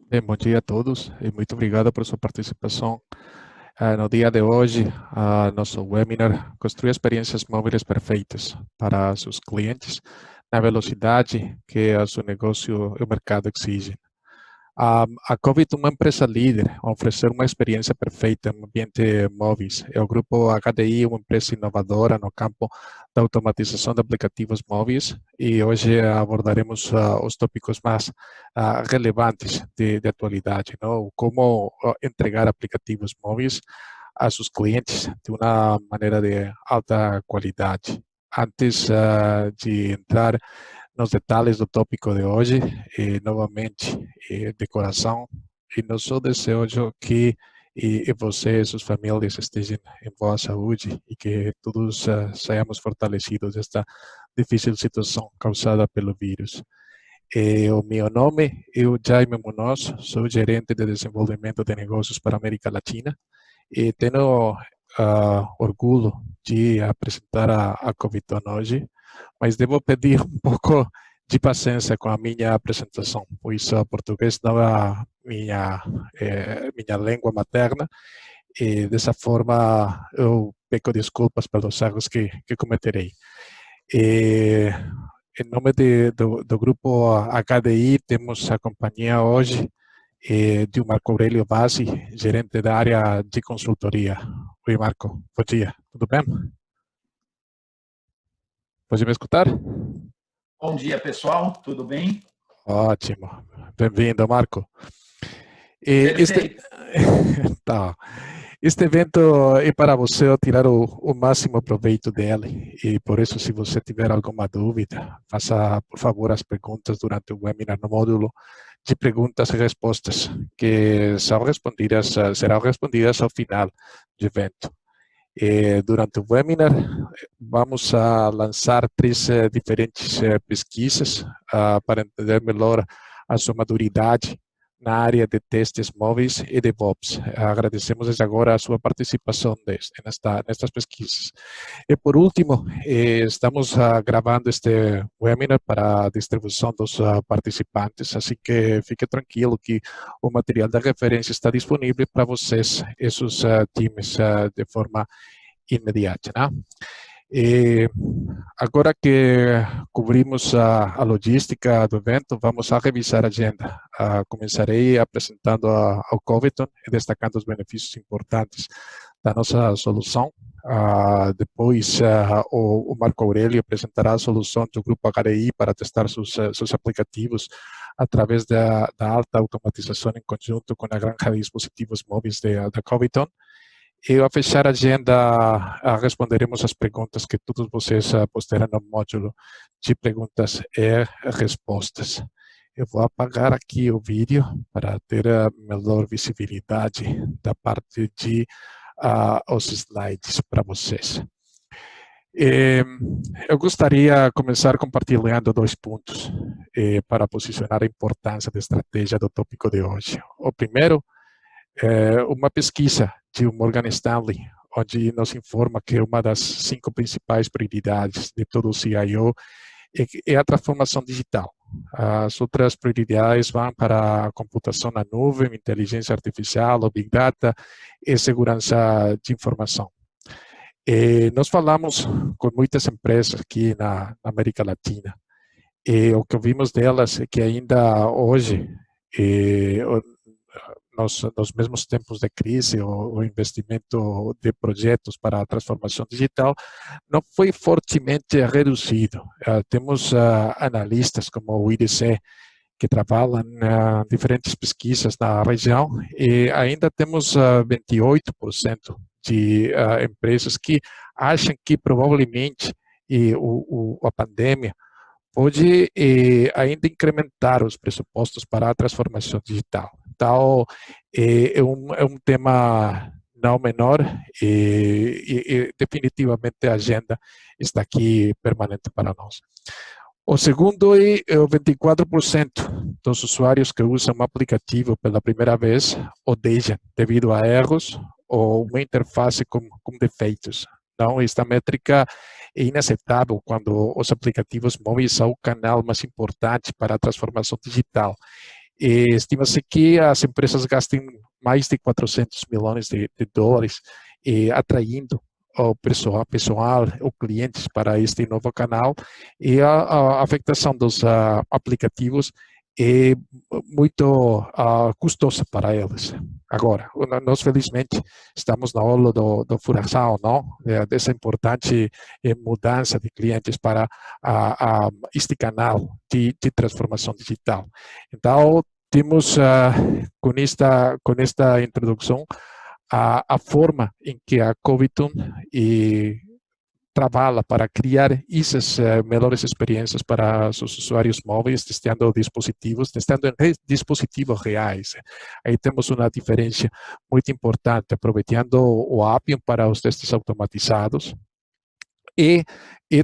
Bem, bom dia a todos e muito obrigado por sua participação no dia de hoje, nosso webinar Construir Experiências Móveis Perfeitas para seus clientes na velocidade que o seu negócio e o mercado exigem. A COVID, uma empresa líder, a oferecer uma experiência perfeita em ambiente móveis. É o grupo HDI, uma empresa inovadora no campo da automatização de aplicativos móveis e hoje abordaremos os tópicos mais relevantes de atualidade, não? Como entregar aplicativos móveis a seus clientes de uma maneira de alta qualidade. Antes de entrar nos detalhes do tópico de hoje, novamente, de coração, e não só desejo que você e suas famílias estejam em boa saúde e que todos saiamos fortalecidos desta difícil situação causada pelo vírus. O meu nome é Jaime Munoz, sou gerente de desenvolvimento de negócios para a América Latina e tenho orgulho de apresentar a Coviton hoje, mas devo pedir um pouco de paciência com a minha apresentação, pois o português não é minha língua materna e dessa forma eu peço desculpas pelos erros que cometerei. E, em nome do grupo HDI, temos a companhia hoje de Marco Aurelio Bassi, gerente da área de consultoria. Oi, Marco, bom dia, tudo bem? Pode me escutar? Bom dia, pessoal, tudo bem? Ótimo, bem-vindo, Marco. E Perfeito. tá. Este evento é para você tirar o máximo proveito dele e por isso, se você tiver alguma dúvida, faça, por favor, as perguntas durante o webinar no módulo de perguntas e respostas que serão respondidas ao final do evento. Durante o webinar, vamos a lançar três diferentes pesquisas para entender melhor a sua maturidade na área de testes móveis e DevOps. Agradecemos desde agora a sua participação nestas pesquisas. E por último, estamos gravando este webinar para a distribuição dos participantes, assim que fique tranquilo que o material da referência está disponível para vocês e seus times de forma imediata, né? E agora que cobrimos a logística do evento, vamos a revisar a agenda. Começarei apresentando ao Coviton e destacando os benefícios importantes da nossa solução. Depois, o Marco Aurélio apresentará a solução do Grupo HDI para testar seus aplicativos através da alta automatização em conjunto com a granja de dispositivos móveis da Coviton. E ao fechar a agenda, responderemos as perguntas que todos vocês postaram no módulo de perguntas e respostas. Eu vou apagar aqui o vídeo para ter a melhor visibilidade da parte de os slides para vocês. Eu gostaria de começar compartilhando dois pontos para posicionar a importância da estratégia do tópico de hoje. O primeiro uma pesquisa de Morgan Stanley, onde nos informa que uma das 5 principais prioridades de todo o CIO é a transformação digital. As outras prioridades vão para a computação na nuvem, inteligência artificial, o Big Data e segurança de informação. Nós falamos com muitas empresas aqui na América Latina e o que ouvimos delas é que ainda hoje nos mesmos tempos de crise, o investimento de projetos para a transformação digital não foi fortemente reduzido. Temos analistas como o IDC que trabalham em diferentes pesquisas na região e ainda temos 28% de empresas que acham que provavelmente a pandemia pode ainda incrementar os pressupostos para a transformação digital. Então, é um tema não menor e definitivamente a agenda está aqui permanente para nós. O segundo é o 24% dos usuários que usam um aplicativo pela primeira vez o deixam devido a erros ou uma interface com defeitos. Então, esta métrica é inaceitável quando os aplicativos móveis são o canal mais importante para a transformação digital. Estima-se que as empresas gastem mais de 400 milhões de dólares atraindo o pessoal ou clientes para este novo canal, e a afetação dos aplicativos é muito custosa para eles. Agora, nós felizmente estamos na hora do furacão, não? Dessa importante mudança de clientes para este canal de transformação digital. Então, temos com esta introdução a forma em que a Coviton trabalha para criar essas melhores experiências para os usuários móveis, testando em dispositivos reais. Aí temos uma diferença muito importante, aproveitando o Appium para os testes automatizados e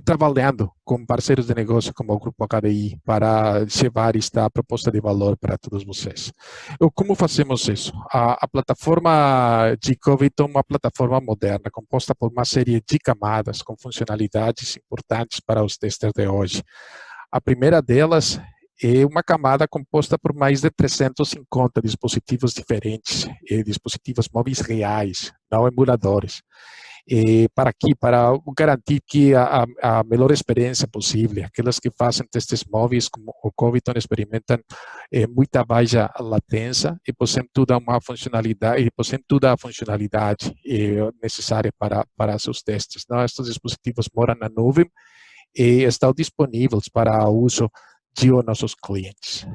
trabalhando com parceiros de negócio como o Grupo HDI para levar esta proposta de valor para todos vocês. Como fazemos isso? A plataforma de Coviton é uma plataforma moderna, composta por uma série de camadas com funcionalidades importantes para os testers de hoje. A primeira delas é uma camada composta por mais de 350 dispositivos diferentes, dispositivos móveis reais, não emuladores. Para garantir que a melhor experiência possível. Aquelas que fazem testes móveis como o Coviton experimentam muita baixa latência e possuem toda uma funcionalidade, necessária para seus testes. Não? Estes dispositivos moram na nuvem e estão disponíveis para uso de nossos clientes.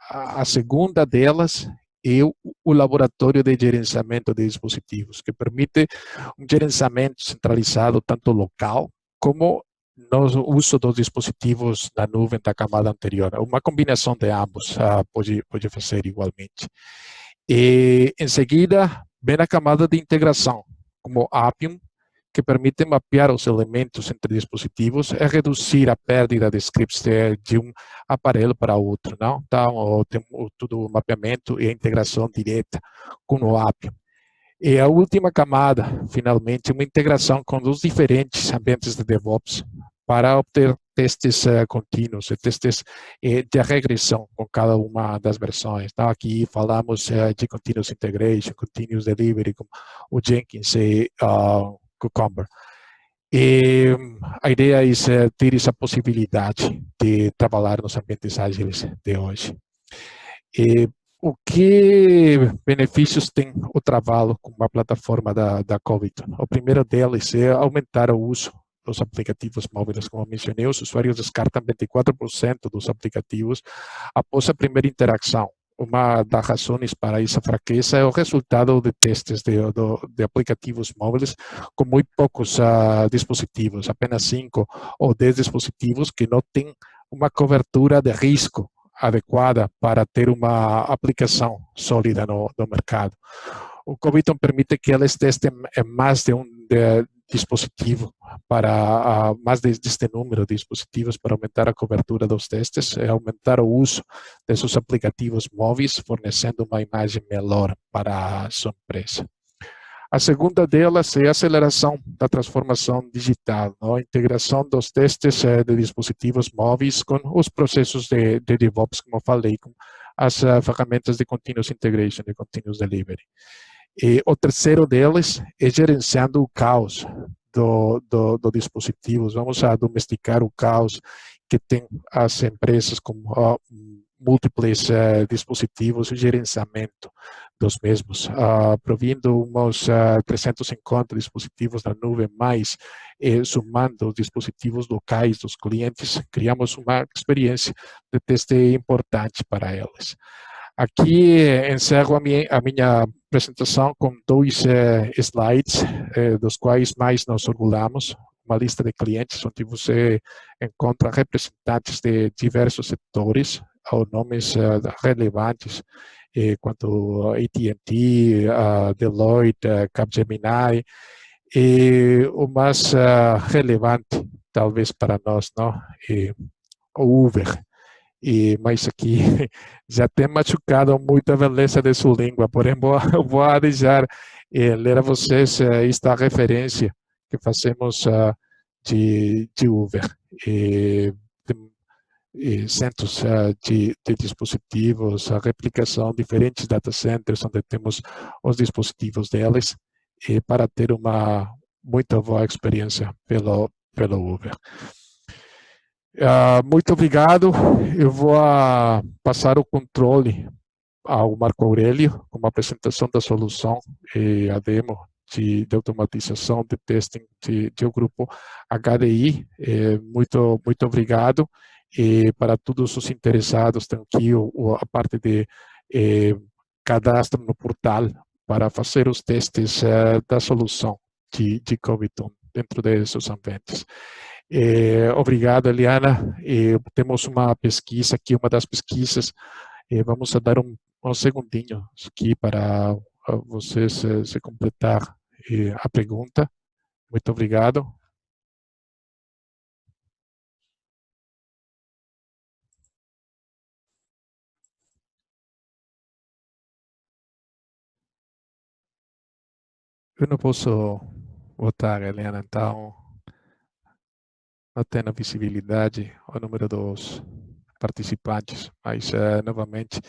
A segunda delas é o laboratório de gerenciamento de dispositivos, que permite um gerenciamento centralizado, tanto local como no uso dos dispositivos na nuvem da camada anterior. Uma combinação de ambos pode fazer igualmente. E, em seguida, vem a camada de integração, como Appium, que permite mapear os elementos entre dispositivos e reduzir a perda de scripts de um aparelho para outro, não? Então, tem todo o mapeamento e a integração direta com o Appium. E a última camada, finalmente, uma integração com os diferentes ambientes de DevOps para obter testes contínuos e testes de regressão com cada uma das versões. Então, aqui falamos de Continuous Integration, Continuous Delivery, como o Jenkins e Cucumber. E a ideia é ter essa possibilidade de trabalhar nos ambientes ágeis de hoje. O que benefícios tem o trabalho com uma plataforma da Coviton? O primeiro deles é aumentar o uso dos aplicativos móveis. Como mencionei, os usuários descartam 24% dos aplicativos após a primeira interação. Uma das razões para essa fraqueza é o resultado de testes de aplicativos móveis com muito poucos dispositivos, apenas 5 ou 10 dispositivos que não têm uma cobertura de risco adequada para ter uma aplicação sólida no mercado. O Coviton permite que eles testem mais de um dispositivo, para mais deste número de dispositivos, para aumentar a cobertura dos testes e aumentar o uso desses aplicativos móveis, fornecendo uma imagem melhor para a sua empresa. A segunda delas é a aceleração da transformação digital, a integração dos testes de dispositivos móveis com os processos de DevOps, como falei, com as ferramentas de Continuous Integration e Continuous Delivery. E o terceiro deles é gerenciando o caos do dispositivos. Vamos a domesticar o caos que tem as empresas com múltiplos dispositivos e gerenciamento dos mesmos, provindo uns 350 dispositivos na nuvem, mais somando os dispositivos locais dos clientes, criamos uma experiência de teste importante para eles. Aqui encerro a minha apresentação com dois slides, dos quais mais nos orgulhamos. Uma lista de clientes, onde você encontra representantes de diversos setores, ou nomes relevantes, quanto AT&T, Deloitte, Capgemini, e o mais relevante, talvez para nós, não? O Uber. Mas aqui já tem machucado muito a beleza de sua língua, porém vou deixar ler a vocês esta referência que fazemos de Uber. centros de dispositivos, a replicação, diferentes data centers, onde temos os dispositivos deles, para ter uma muito boa experiência pelo Uber. Muito obrigado. Eu vou passar o controle ao Marco Aurélio com uma apresentação da solução e a demo de automatização de testing de um grupo HDI. Muito obrigado. E para todos os interessados, tem aqui a parte de cadastro no portal para fazer os testes da solução de Coviton dentro desses ambientes. Obrigado, Eliana. Temos uma pesquisa aqui, uma das pesquisas. Vamos dar um segundinho aqui para você se completar a pergunta. Muito obrigado. Eu não posso votar, Helena, então não tenho visibilidade o número dos participantes, mas novamente,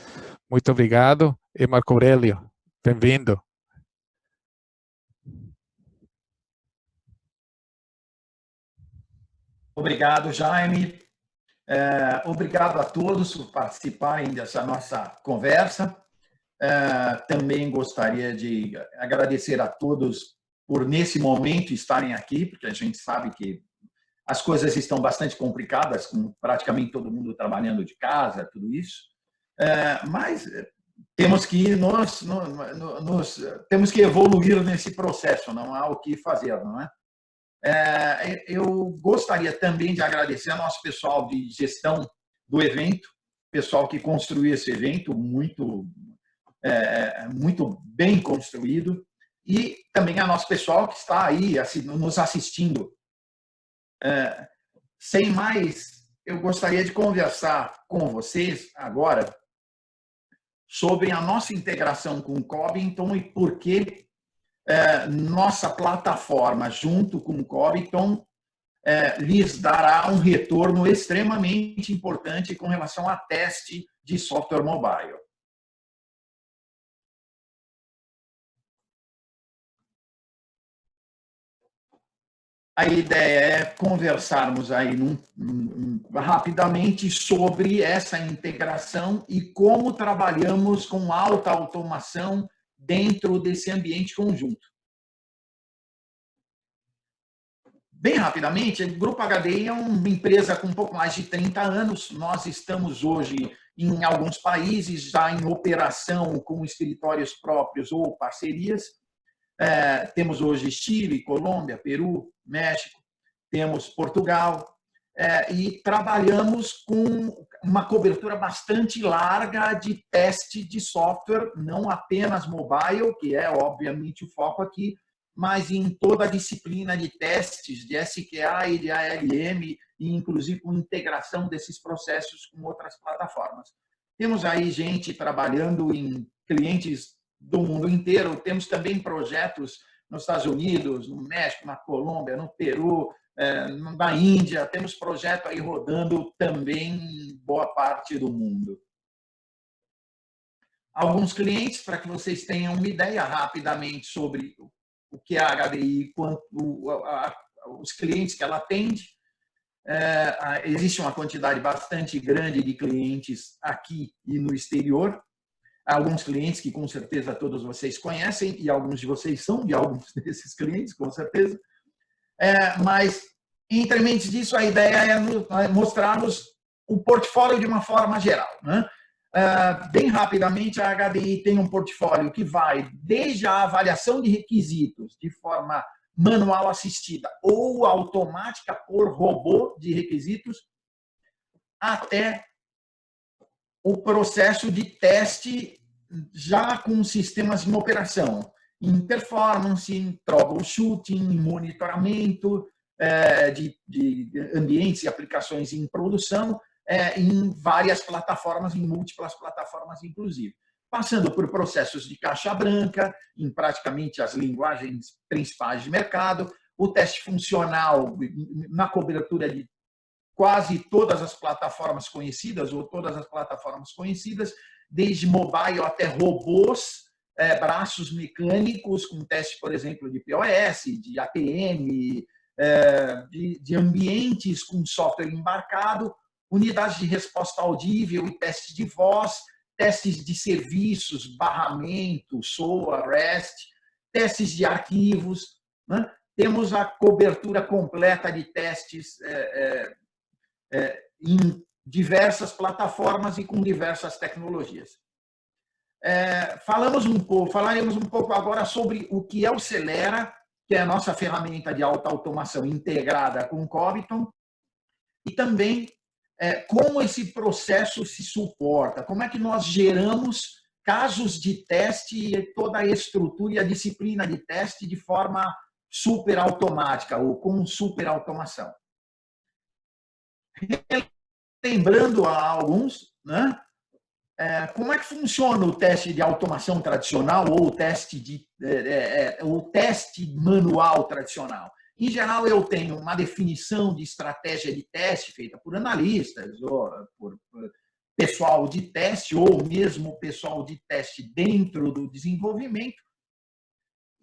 muito obrigado. E Marco Aurélio, bem-vindo. Obrigado, Jaime. Obrigado a todos por participarem dessa nossa conversa. Também gostaria de agradecer a todos por, nesse momento, estarem aqui, porque a gente sabe que as coisas estão bastante complicadas, com praticamente todo mundo trabalhando de casa, tudo isso. Mas temos que temos que evoluir nesse processo, não há o que fazer, não é? Eu gostaria também de agradecer ao nosso pessoal de gestão do evento, pessoal que construiu esse evento muito bem construído, e também ao nosso pessoal que está aí nos assistindo. Sem mais, eu gostaria de conversar com vocês agora sobre a nossa integração com o Coviton e por que nossa plataforma, junto com o Coviton, lhes dará um retorno extremamente importante com relação a teste de software mobile. A ideia é conversarmos aí rapidamente sobre essa integração e como trabalhamos com alta automação dentro desse ambiente conjunto. Bem rapidamente, o Grupo HDI é uma empresa com um pouco mais de 30 anos. Nós estamos hoje em alguns países já em operação com escritórios próprios ou parcerias. Temos hoje Chile, Colômbia, Peru, México, temos Portugal, e trabalhamos com uma cobertura bastante larga de teste de software, não apenas mobile, que é obviamente o foco aqui, mas em toda a disciplina de testes de SQA e de ALM, e inclusive com integração desses processos com outras plataformas. Temos aí gente trabalhando em clientes do mundo inteiro, temos também projetos nos Estados Unidos, no México, na Colômbia, no Peru, na Índia, temos projeto aí rodando também em boa parte do mundo. Alguns clientes, para que vocês tenham uma ideia rapidamente sobre o que é a HDI, os clientes que ela atende. Existe uma quantidade bastante grande de clientes aqui e no exterior. Alguns clientes que com certeza todos vocês conhecem e alguns de vocês são de alguns desses clientes, com certeza. Mas, entre mentes disso, a ideia é mostrarmos o portfólio de uma forma geral, né? Bem rapidamente, a HDI tem um portfólio que vai desde a avaliação de requisitos de forma manual assistida ou automática por robô de requisitos, até o processo de teste já com sistemas em operação, em performance, em troubleshooting, em monitoramento de ambientes e aplicações em produção, em várias plataformas, em múltiplas plataformas, inclusive. Passando por processos de caixa branca, em praticamente as linguagens principais de mercado, o teste funcional na cobertura de quase todas as plataformas conhecidas, ou todas as plataformas conhecidas, desde mobile até robôs, braços mecânicos, com teste, por exemplo, de POS, de APM, de ambientes com software embarcado, unidades de resposta audível e testes de voz, testes de serviços, barramento, SOA, REST, testes de arquivos, né? Temos a cobertura completa de testes em diversas plataformas e com diversas tecnologias. Falaremos um pouco agora sobre o que é o Celera, que é a nossa ferramenta de alta automação integrada com o Coviton, e também como esse processo se suporta, como é que nós geramos casos de teste e toda a estrutura e a disciplina de teste de forma super automática ou com super automação. Lembrando a alguns, né? Como é que funciona o teste de automação tradicional ou o teste manual tradicional? Em geral, eu tenho uma definição de estratégia de teste feita por analistas, ou por pessoal de teste, ou mesmo pessoal de teste dentro do desenvolvimento,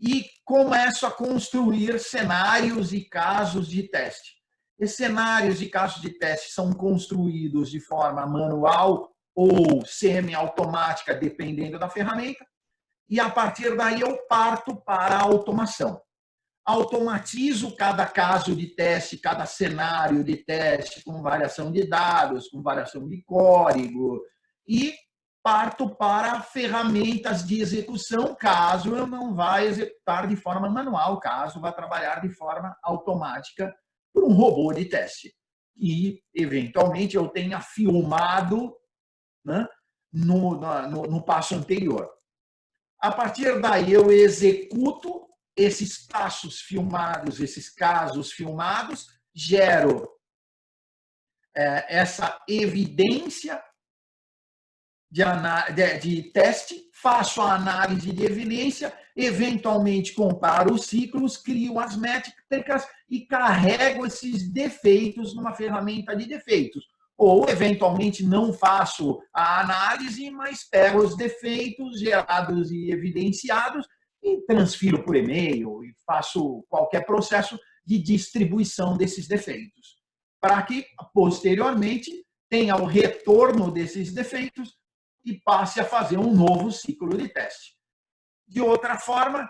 e começo a construir cenários e casos de teste. Esses cenários e casos de teste são construídos de forma manual ou semi-automática, dependendo da ferramenta, e a partir daí eu parto para a automação. Automatizo cada caso de teste, cada cenário de teste, com variação de dados, com variação de código, e parto para ferramentas de execução, caso eu não vá executar de forma manual, caso vá trabalhar de forma automática por um robô de teste. E, eventualmente, eu tenha filmado, né, no passo anterior. A partir daí, eu executo esses passos filmados, esses casos filmados, gero essa evidência de teste, faço a análise de evidência, eventualmente comparo os ciclos, crio as métricas e carrego esses defeitos numa ferramenta de defeitos. Ou, eventualmente, não faço a análise, mas pego os defeitos gerados e evidenciados e transfiro por e-mail e faço qualquer processo de distribuição desses defeitos, para que, posteriormente, tenha o retorno desses defeitos e passe a fazer um novo ciclo de teste. De outra forma,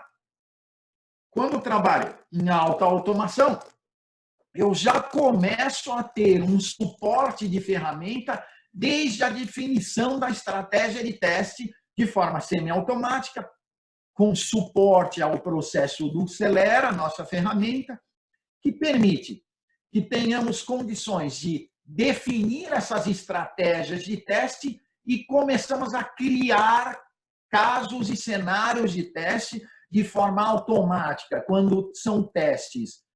quando eu trabalho em alta automação, eu já começo a ter um suporte de ferramenta desde a definição da estratégia de teste de forma semiautomática, com suporte ao processo do Celera, nossa ferramenta, que permite que tenhamos condições de definir essas estratégias de teste e começamos a criar casos e cenários de teste de forma automática, quando são testes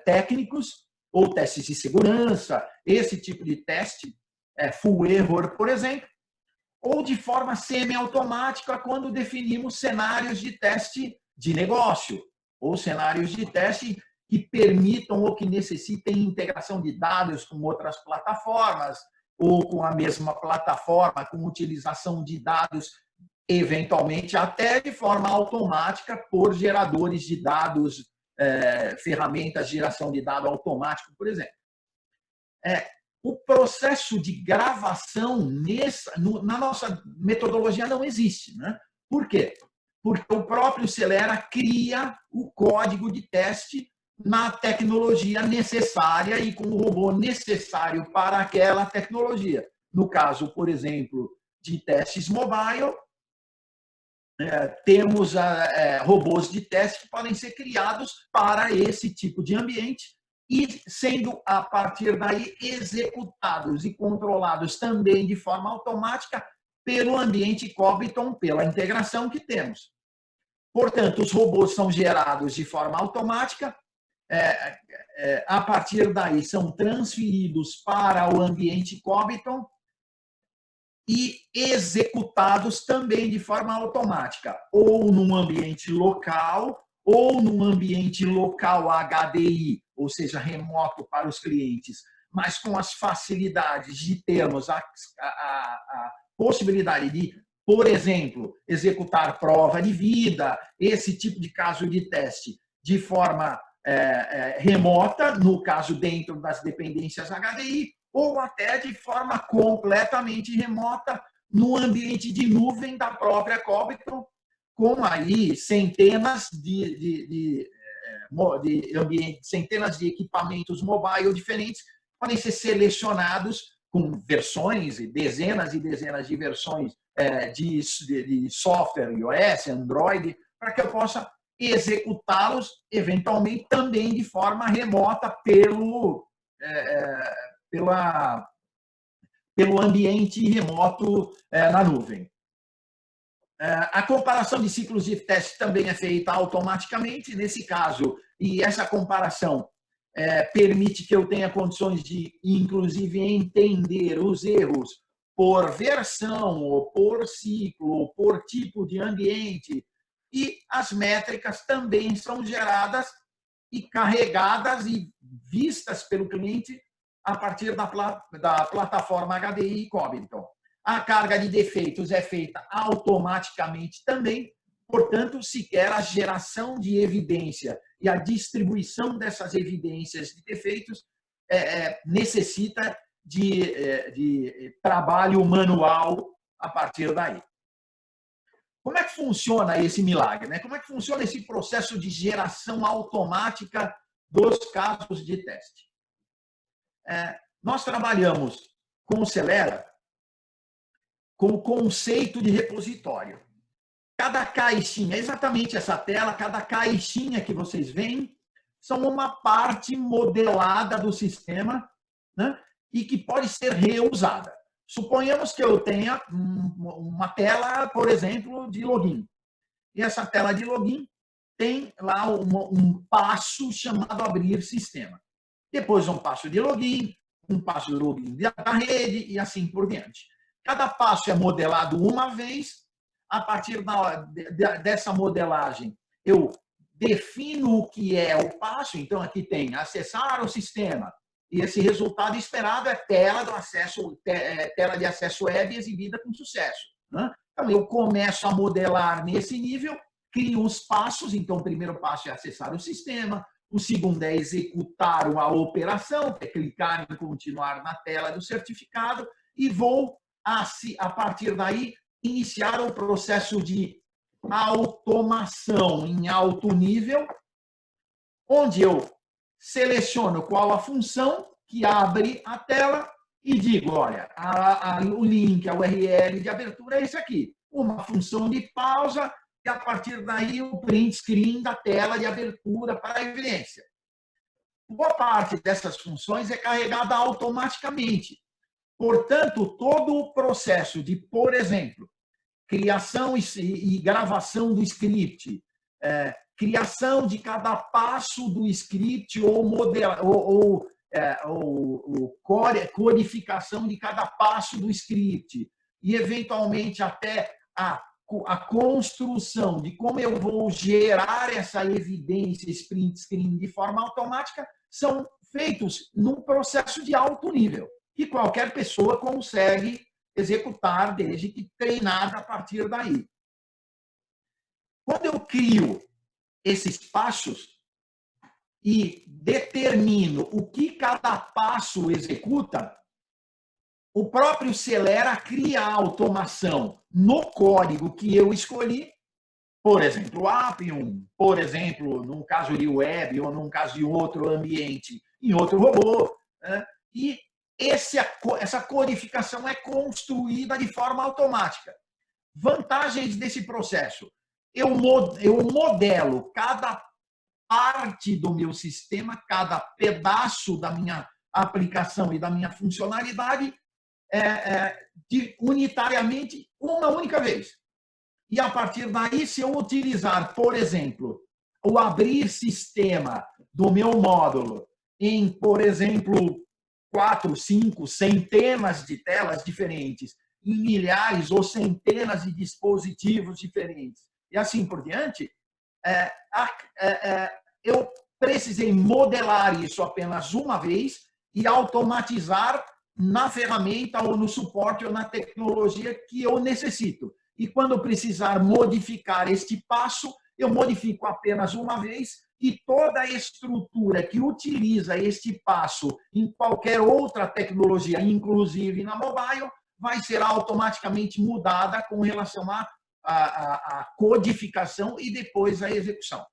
técnicos ou testes de segurança, esse tipo de teste, full error, por exemplo, ou de forma semi-automática, quando definimos cenários de teste de negócio, ou cenários de teste que permitam ou que necessitem integração de dados com outras plataformas, ou com a mesma plataforma, com utilização de dados, eventualmente até de forma automática, por geradores de dados, ferramentas de geração de dado automático, por exemplo. O processo de gravação na nossa metodologia não existe, né? Por quê? Porque o próprio Celera cria o código de teste na tecnologia necessária e com o robô necessário para aquela tecnologia. No caso, por exemplo, de testes mobile, temos robôs de teste que podem ser criados para esse tipo de ambiente e sendo, a partir daí, executados e controlados também de forma automática pelo ambiente Coviton, pela integração que temos. Portanto, os robôs são gerados de forma automática, a partir daí são transferidos para o ambiente Coviton e executados também de forma automática, ou num ambiente local, ou num ambiente local HDI, ou seja, remoto para os clientes, mas com as facilidades de termos a possibilidade de, por exemplo, executar prova de vida, esse tipo de caso de teste, de forma remota, no caso dentro das dependências HDI, ou até de forma completamente remota no ambiente de nuvem da própria Cobiton, com aí centenas de centenas de equipamentos mobile diferentes, podem ser selecionados com versões, dezenas e dezenas de versões de software iOS, Android, para que eu possa executá-los, eventualmente, também de forma remota pelo ambiente remoto na nuvem. A comparação de ciclos de teste também é feita automaticamente, nesse caso, e essa comparação permite que eu tenha condições de, inclusive, entender os erros por versão, ou por ciclo, ou por tipo de ambiente, e as métricas também são geradas e carregadas e vistas pelo cliente a partir da plataforma HDI Cobiton. A carga de defeitos é feita automaticamente também, portanto, sequer a geração de evidência e a distribuição dessas evidências de defeitos necessita de trabalho manual a partir daí. Como é que funciona esse milagre, né? Como é que funciona esse processo de geração automática dos casos de teste? Nós trabalhamos com o Celera com o conceito de repositório. Cada caixinha, exatamente essa tela, cada caixinha que vocês veem, são uma parte modelada do sistema, né? E que pode ser reusada. Suponhamos que eu tenha uma tela, por exemplo, de login. E essa tela de login tem lá um passo chamado abrir sistema. Depois um passo de login, um passo de login da rede e assim por diante. Cada passo é modelado uma vez. A partir dessa modelagem, eu defino o que é o passo. Então, aqui tem acessar o sistema. E esse resultado esperado é tela de acesso web exibida com sucesso. Então, eu começo a modelar nesse nível, crio os passos. Então, o primeiro passo é acessar o sistema. O segundo é executar uma operação, que é clicar em continuar na tela do certificado. E vou, a partir daí, iniciar o processo de automação em alto nível, onde eu seleciono qual a função que abre a tela e digo, olha, o link, a URL de abertura é esse aqui. Uma função de pausa e, a partir daí, o print screen da tela de abertura para a evidência. Boa parte dessas funções é carregada automaticamente. Portanto, todo o processo de, por exemplo, criação e gravação do script, criação de cada passo do script ou codificação de cada passo do script e, eventualmente, até a construção de como eu vou gerar essa evidência sprint screen de forma automática são feitos num processo de alto nível, que qualquer pessoa consegue executar desde que treinada a partir daí. Quando eu crio esses passos e determino o que cada passo executa, o próprio Celera cria a automação no código que eu escolhi, por exemplo, o Appium, por exemplo, num caso de web ou num caso de outro ambiente, em outro robô, né? E essa codificação é construída de forma automática. Vantagens desse processo. Eu modelo cada parte do meu sistema, cada pedaço da minha aplicação e da minha funcionalidade unitariamente uma única vez. E, a partir daí, se eu utilizar, por exemplo, o abrir sistema do meu módulo em, por exemplo, 4, 5, centenas de telas diferentes, em milhares ou centenas de dispositivos diferentes, e assim por diante, eu precisei modelar isso apenas uma vez e automatizar na ferramenta ou no suporte ou na tecnologia que eu necessito. E quando eu precisar modificar este passo, eu modifico apenas uma vez e toda a estrutura que utiliza este passo em qualquer outra tecnologia, inclusive na mobile, vai ser automaticamente mudada com relação à codificação e depois à execução.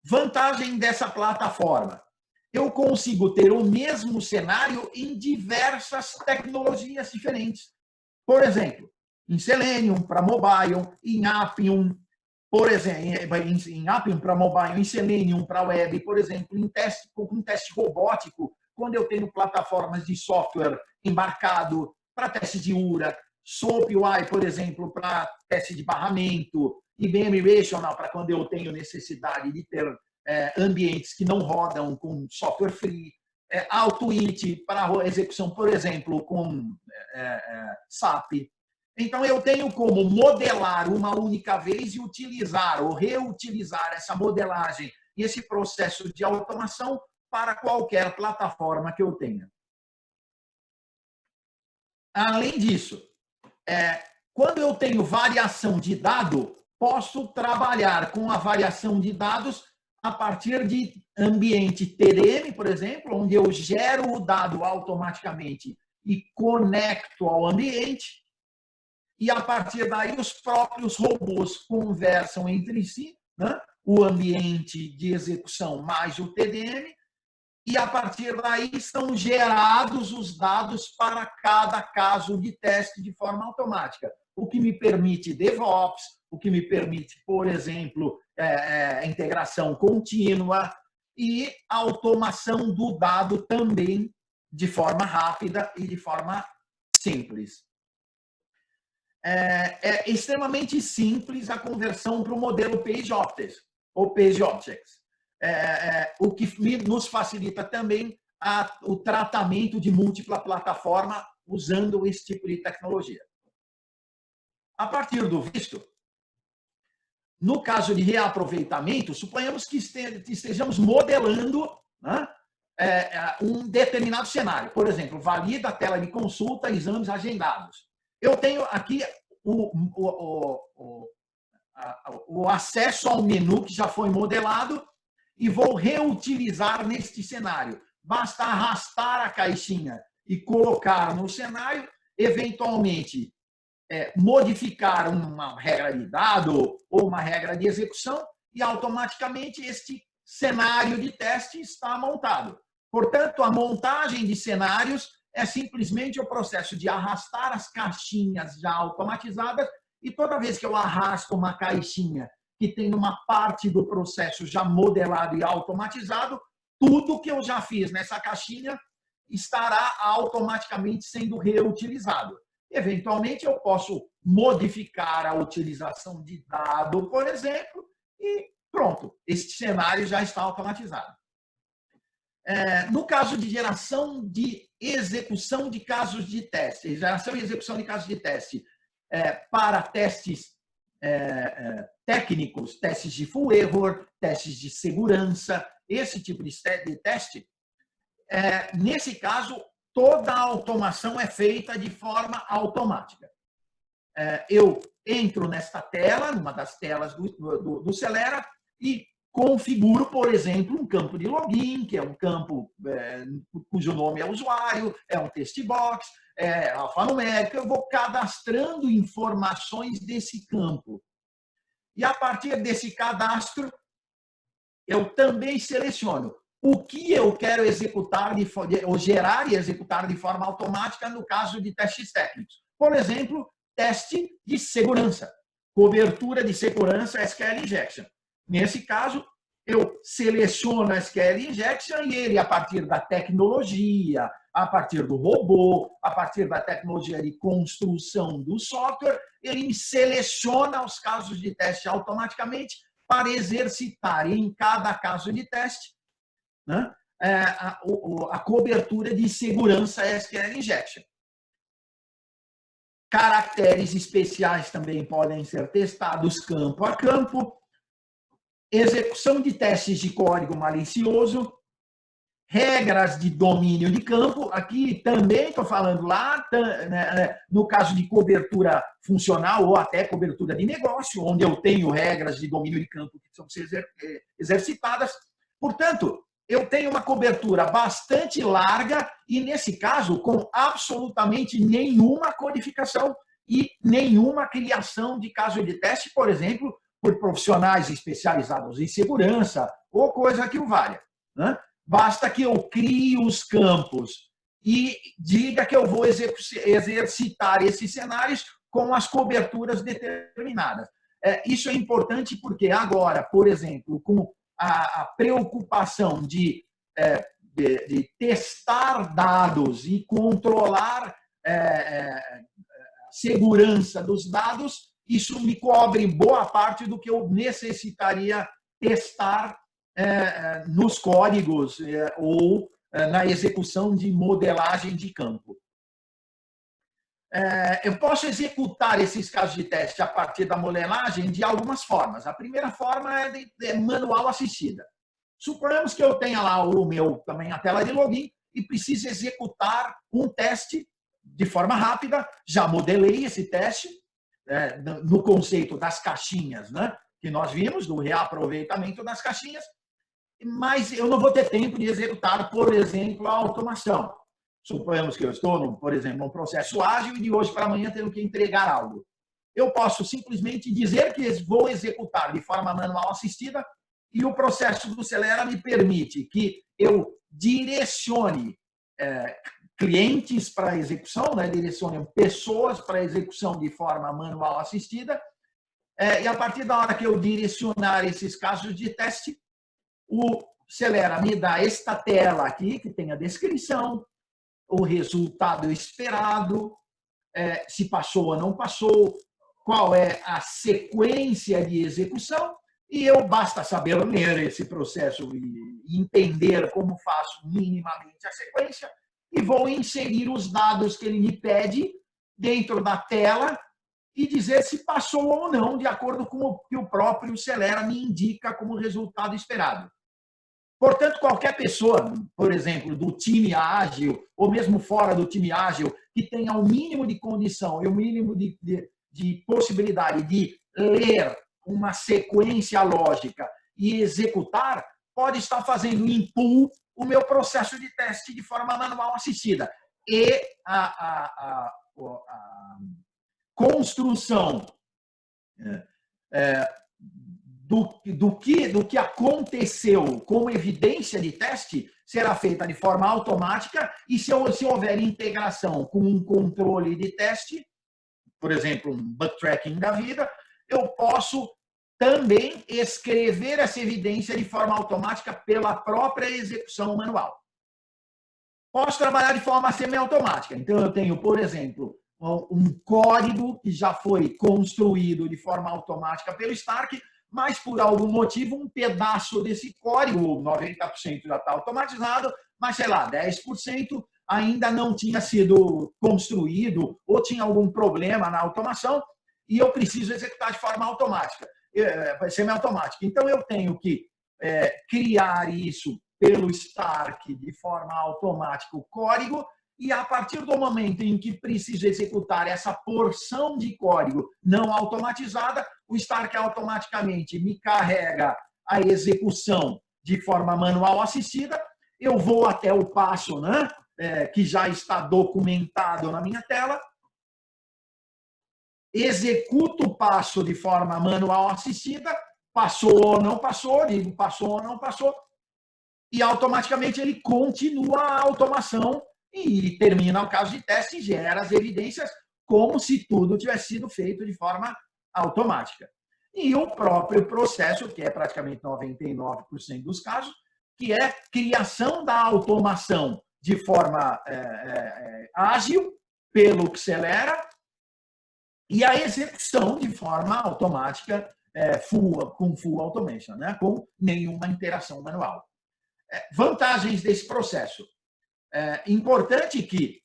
Vantagem dessa plataforma: eu consigo ter o mesmo cenário em diversas tecnologias diferentes. Por exemplo, em Selenium para mobile, em Appium, por exemplo, em Appium para mobile, em Selenium para web, por exemplo, com teste robótico, quando eu tenho plataformas de software embarcado para teste de URA, SoapUI, por exemplo, para teste de barramento, IBM Rational para quando eu tenho necessidade de ter ambientes que não rodam com software free, AutoIT para execução, por exemplo, com SAP. Então, eu tenho como modelar uma única vez e utilizar ou reutilizar essa modelagem e esse processo de automação para qualquer plataforma que eu tenha. Além disso, quando eu tenho variação de dado, posso trabalhar com a variação de dados a partir de ambiente TDM, por exemplo, onde eu gero o dado automaticamente e conecto ao ambiente, e a partir daí os próprios robôs conversam entre si, né? O ambiente de execução mais o TDM, e a partir daí são gerados os dados para cada caso de teste de forma automática, o que me permite DevOps, o que me permite, por exemplo, integração contínua e automação do dado também de forma rápida e de forma simples. É extremamente simples a conversão para o modelo PageObjects, ou PageObjects, o que nos facilita também o tratamento de múltipla plataforma usando esse tipo de tecnologia. A partir do visto, no caso de reaproveitamento, suponhamos que estejamos modelando, né, um determinado cenário. Por exemplo, valida a tela de consulta, exames agendados. Eu tenho aqui o acesso ao menu que já foi modelado e vou reutilizar neste cenário. Basta arrastar a caixinha e colocar no cenário, eventualmente modificar uma regra de dado ou uma regra de execução e automaticamente este cenário de teste está montado. Portanto, a montagem de cenários é simplesmente o processo de arrastar as caixinhas já automatizadas e toda vez que eu arrasto uma caixinha que tem uma parte do processo já modelado e automatizado, tudo que eu já fiz nessa caixinha estará automaticamente sendo reutilizado. Eventualmente, eu posso modificar a utilização de dado, por exemplo, e pronto, este cenário já está automatizado. No caso de geração de execução de casos de teste, geração e execução de casos de teste para testes técnicos, testes de full error, testes de segurança, esse tipo de teste, nesse caso, toda a automação é feita de forma automática. Eu entro nesta tela, numa das telas do Celera, e configuro, por exemplo, um campo de login, que é um campo cujo nome é usuário, é um text box, alfanumérico. Eu vou cadastrando informações desse campo. E a partir desse cadastro, eu também seleciono o que eu quero executar, ou gerar e executar de forma automática no caso de testes técnicos. Por exemplo, teste de segurança, cobertura de segurança SQL Injection. Nesse caso, eu seleciono a SQL Injection e ele, a partir da tecnologia, a partir do robô, a partir da tecnologia de construção do software, ele me seleciona os casos de teste automaticamente para exercitar em cada caso de teste, né, a cobertura de segurança SQL Injection. Caracteres especiais também podem ser testados campo a campo. Execução de testes de código malicioso, regras de domínio de campo. Aqui também estou falando lá, no caso de cobertura funcional ou até cobertura de negócio, onde eu tenho regras de domínio de campo que precisam ser exercitadas. Portanto, eu tenho uma cobertura bastante larga e, nesse caso, com absolutamente nenhuma codificação e nenhuma criação de caso de teste, por exemplo, por profissionais especializados em segurança ou coisa que o valha, né? Basta que eu crie os campos e diga que eu vou exercitar esses cenários com as coberturas determinadas. Isso é importante porque agora, por exemplo, com a preocupação de testar dados e controlar a segurança dos dados, isso me cobre boa parte do que eu necessitaria testar nos códigos ou na execução de modelagem de campo. Eu posso executar esses casos de teste a partir da modelagem de algumas formas. A primeira forma é manual assistida. Suponhamos que eu tenha lá também a tela de login e precise executar um teste de forma rápida. Já modelei esse teste no conceito das caixinhas, né, que nós vimos, do reaproveitamento das caixinhas, mas eu não vou ter tempo de executar, por exemplo, a automação. Suponhamos que eu estou, por exemplo, num processo ágil e de hoje para amanhã tenho que entregar algo. Eu posso simplesmente dizer que vou executar de forma manual assistida e o processo do Celera me permite que eu direcione clientes para execução, né, direcione pessoas para execução de forma manual assistida, e a partir da hora que eu direcionar esses casos de teste, o Celera me dá esta tela aqui, que tem a descrição, o resultado esperado, se passou ou não passou, qual é a sequência de execução, e eu basta saber ler esse processo e entender como faço minimamente a sequência, e vou inserir os dados que ele me pede dentro da tela e dizer se passou ou não, de acordo com o que o próprio Celera me indica como resultado esperado. Portanto, qualquer pessoa, por exemplo, do time ágil, ou mesmo fora do time ágil, que tenha o mínimo de condição e o mínimo de possibilidade de ler uma sequência lógica e executar, pode estar fazendo em pool o meu processo de teste de forma manual assistida. E a construção do que aconteceu como evidência de teste será feita de forma automática e se houver integração com um controle de teste, por exemplo, um bug tracking da vida, eu posso também escrever essa evidência de forma automática pela própria execução manual. Posso trabalhar de forma semiautomática. Então, eu tenho, por exemplo, um código que já foi construído de forma automática pelo Stark, mas por algum motivo um pedaço desse código, 90% já está automatizado, mas sei lá, 10% ainda não tinha sido construído ou tinha algum problema na automação e eu preciso executar de forma automática, semiautomática. Então eu tenho que criar isso pelo Stark de forma automática o código e a partir do momento em que preciso executar essa porção de código não automatizada, o Stark automaticamente me carrega a execução de forma manual assistida, eu vou até o passo, né, que já está documentado na minha tela, executo o passo de forma manual assistida, passou ou não passou, digo passou ou não passou, e automaticamente ele continua a automação e termina o caso de teste e gera as evidências como se tudo tivesse sido feito de forma automática. E o próprio processo, que é praticamente 99% dos casos, que é criação da automação de forma ágil, pelo Celera, e a execução de forma automática, com full automation, né? Com nenhuma interação manual. Vantagens desse processo. Importante que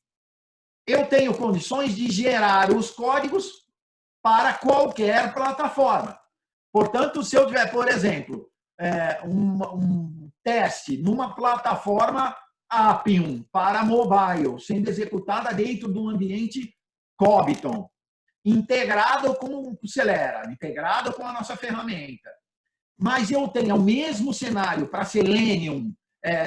eu tenho condições de gerar os códigos para qualquer plataforma. Portanto, se eu tiver, por exemplo, teste numa plataforma Appium para mobile, sendo executada dentro de um ambiente Cobitron, integrado com o Celera, integrado com a nossa ferramenta. Mas eu tenho o mesmo cenário para Selenium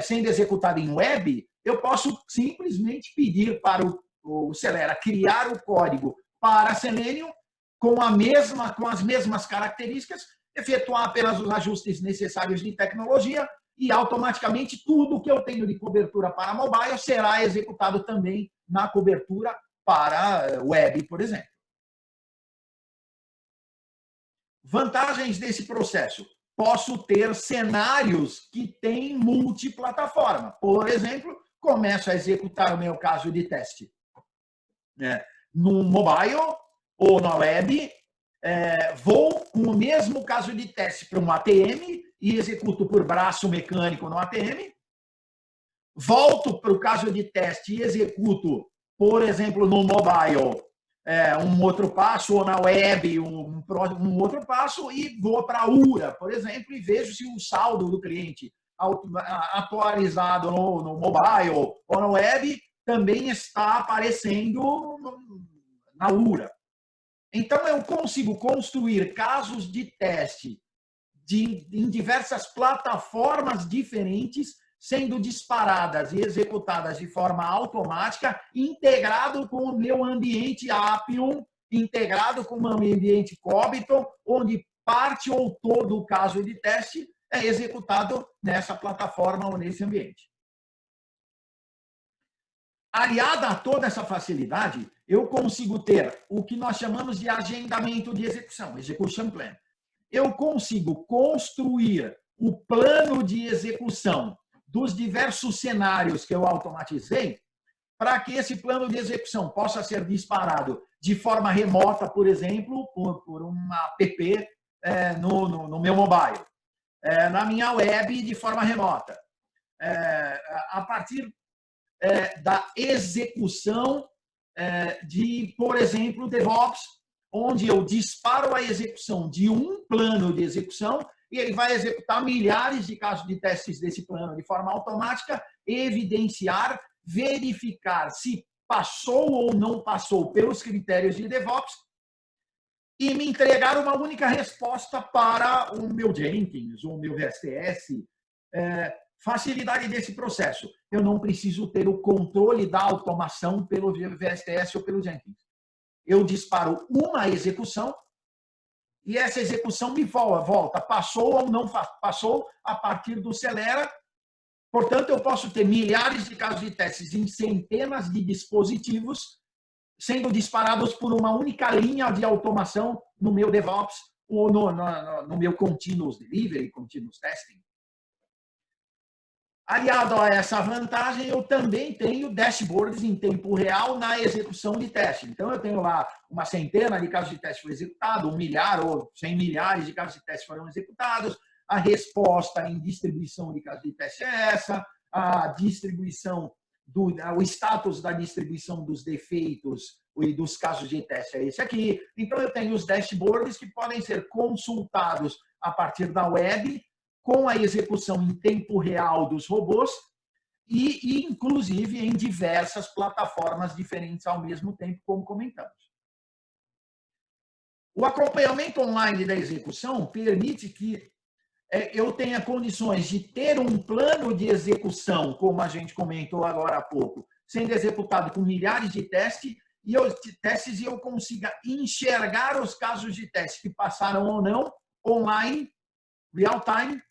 sendo executado em web, eu posso simplesmente pedir para o Celera criar o código para Selenium com as mesmas características, efetuar apenas os ajustes necessários de tecnologia e automaticamente tudo que eu tenho de cobertura para mobile será executado também na cobertura para web, por exemplo. Vantagens desse processo. Posso ter cenários que têm multiplataforma. Por exemplo, começo a executar o meu caso de teste no mobile ou na web, vou com o mesmo caso de teste para um ATM e executo por braço mecânico no ATM, volto para o caso de teste e executo, por exemplo, no mobile, um outro passo, ou na web, um outro passo, e vou para a URA, por exemplo, e vejo se o saldo do cliente atualizado no mobile ou na web também está aparecendo na URA. Então, eu consigo construir casos de teste em diversas plataformas diferentes, sendo disparadas e executadas de forma automática, integrado com o meu ambiente Appium, integrado com o meu ambiente Cobitron, onde parte ou todo o caso de teste é executado nessa plataforma ou nesse ambiente. Aliada a toda essa facilidade, eu consigo ter o que nós chamamos de agendamento de execução, execution plan. Eu consigo construir o plano de execução dos diversos cenários que eu automatizei, para que esse plano de execução possa ser disparado de forma remota, por exemplo, por uma app no meu mobile, na minha web de forma remota, a partir da execução de, por exemplo, DevOps, onde eu disparo a execução de um plano de execução e ele vai executar milhares de casos de testes desse plano de forma automática, evidenciar, verificar se passou ou não passou pelos critérios de DevOps e me entregar uma única resposta para o meu Jenkins ou o meu VSTS. Facilidade desse processo. Eu não preciso ter o controle da automação pelo VSTS ou pelo Jenkins. Eu disparo uma execução e essa execução me volta, passou ou não passou a partir do Celera. Portanto, eu posso ter milhares de casos de testes em centenas de dispositivos sendo disparados por uma única linha de automação no meu DevOps ou no meu Continuous Delivery, Continuous Testing. Aliado a essa vantagem, eu também tenho dashboards em tempo real na execução de teste. Então, eu tenho lá uma centena de casos de teste foi executado, 1 milhar ou 100 milhares de casos de teste foram executados, a resposta em distribuição de casos de teste é essa, a distribuição, o status da distribuição dos defeitos e dos casos de teste é esse aqui. Então, eu tenho os dashboards que podem ser consultados a partir da web, com a execução em tempo real dos robôs e, inclusive, em diversas plataformas diferentes ao mesmo tempo, como comentamos. O acompanhamento online da execução permite que eu tenha condições de ter um plano de execução, como a gente comentou agora há pouco, sendo executado com milhares de testes e eu consiga enxergar os casos de teste que passaram ou não online, real time,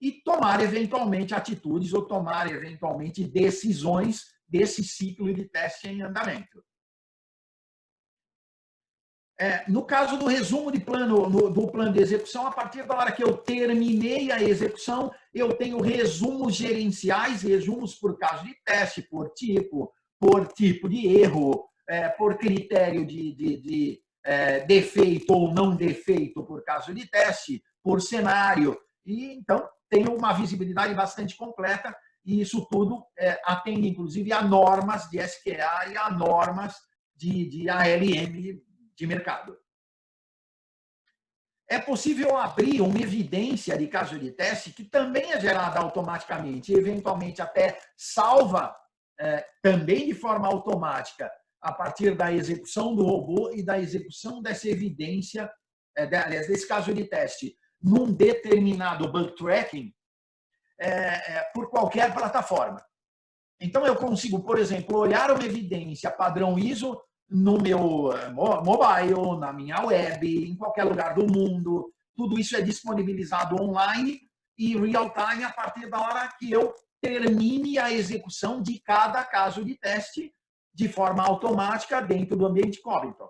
e tomar eventualmente atitudes ou tomar eventualmente decisões desse ciclo de teste em andamento. No caso do resumo de do plano de execução, a partir da hora que eu terminei a execução, eu tenho resumos gerenciais, resumos por caso de teste, por tipo de erro, por critério de defeito ou não defeito por caso de teste, por cenário. E, então, tenho uma visibilidade bastante completa e isso tudo atende, inclusive, a normas de SQA e a normas de ALM de mercado. é possível abrir uma evidência de caso de teste que também é gerada automaticamente e, eventualmente, até salva também de forma automática a partir da execução do robô e da execução dessa evidência, aliás, desse caso de teste, num determinado bug tracking por qualquer plataforma. Então, eu consigo, por exemplo, olhar uma evidência padrão ISO no meu mobile, na minha web, em qualquer lugar do mundo. Tudo isso é disponibilizado online e real-time a partir da hora que eu termine a execução de cada caso de teste de forma automática dentro do ambiente Cogniton.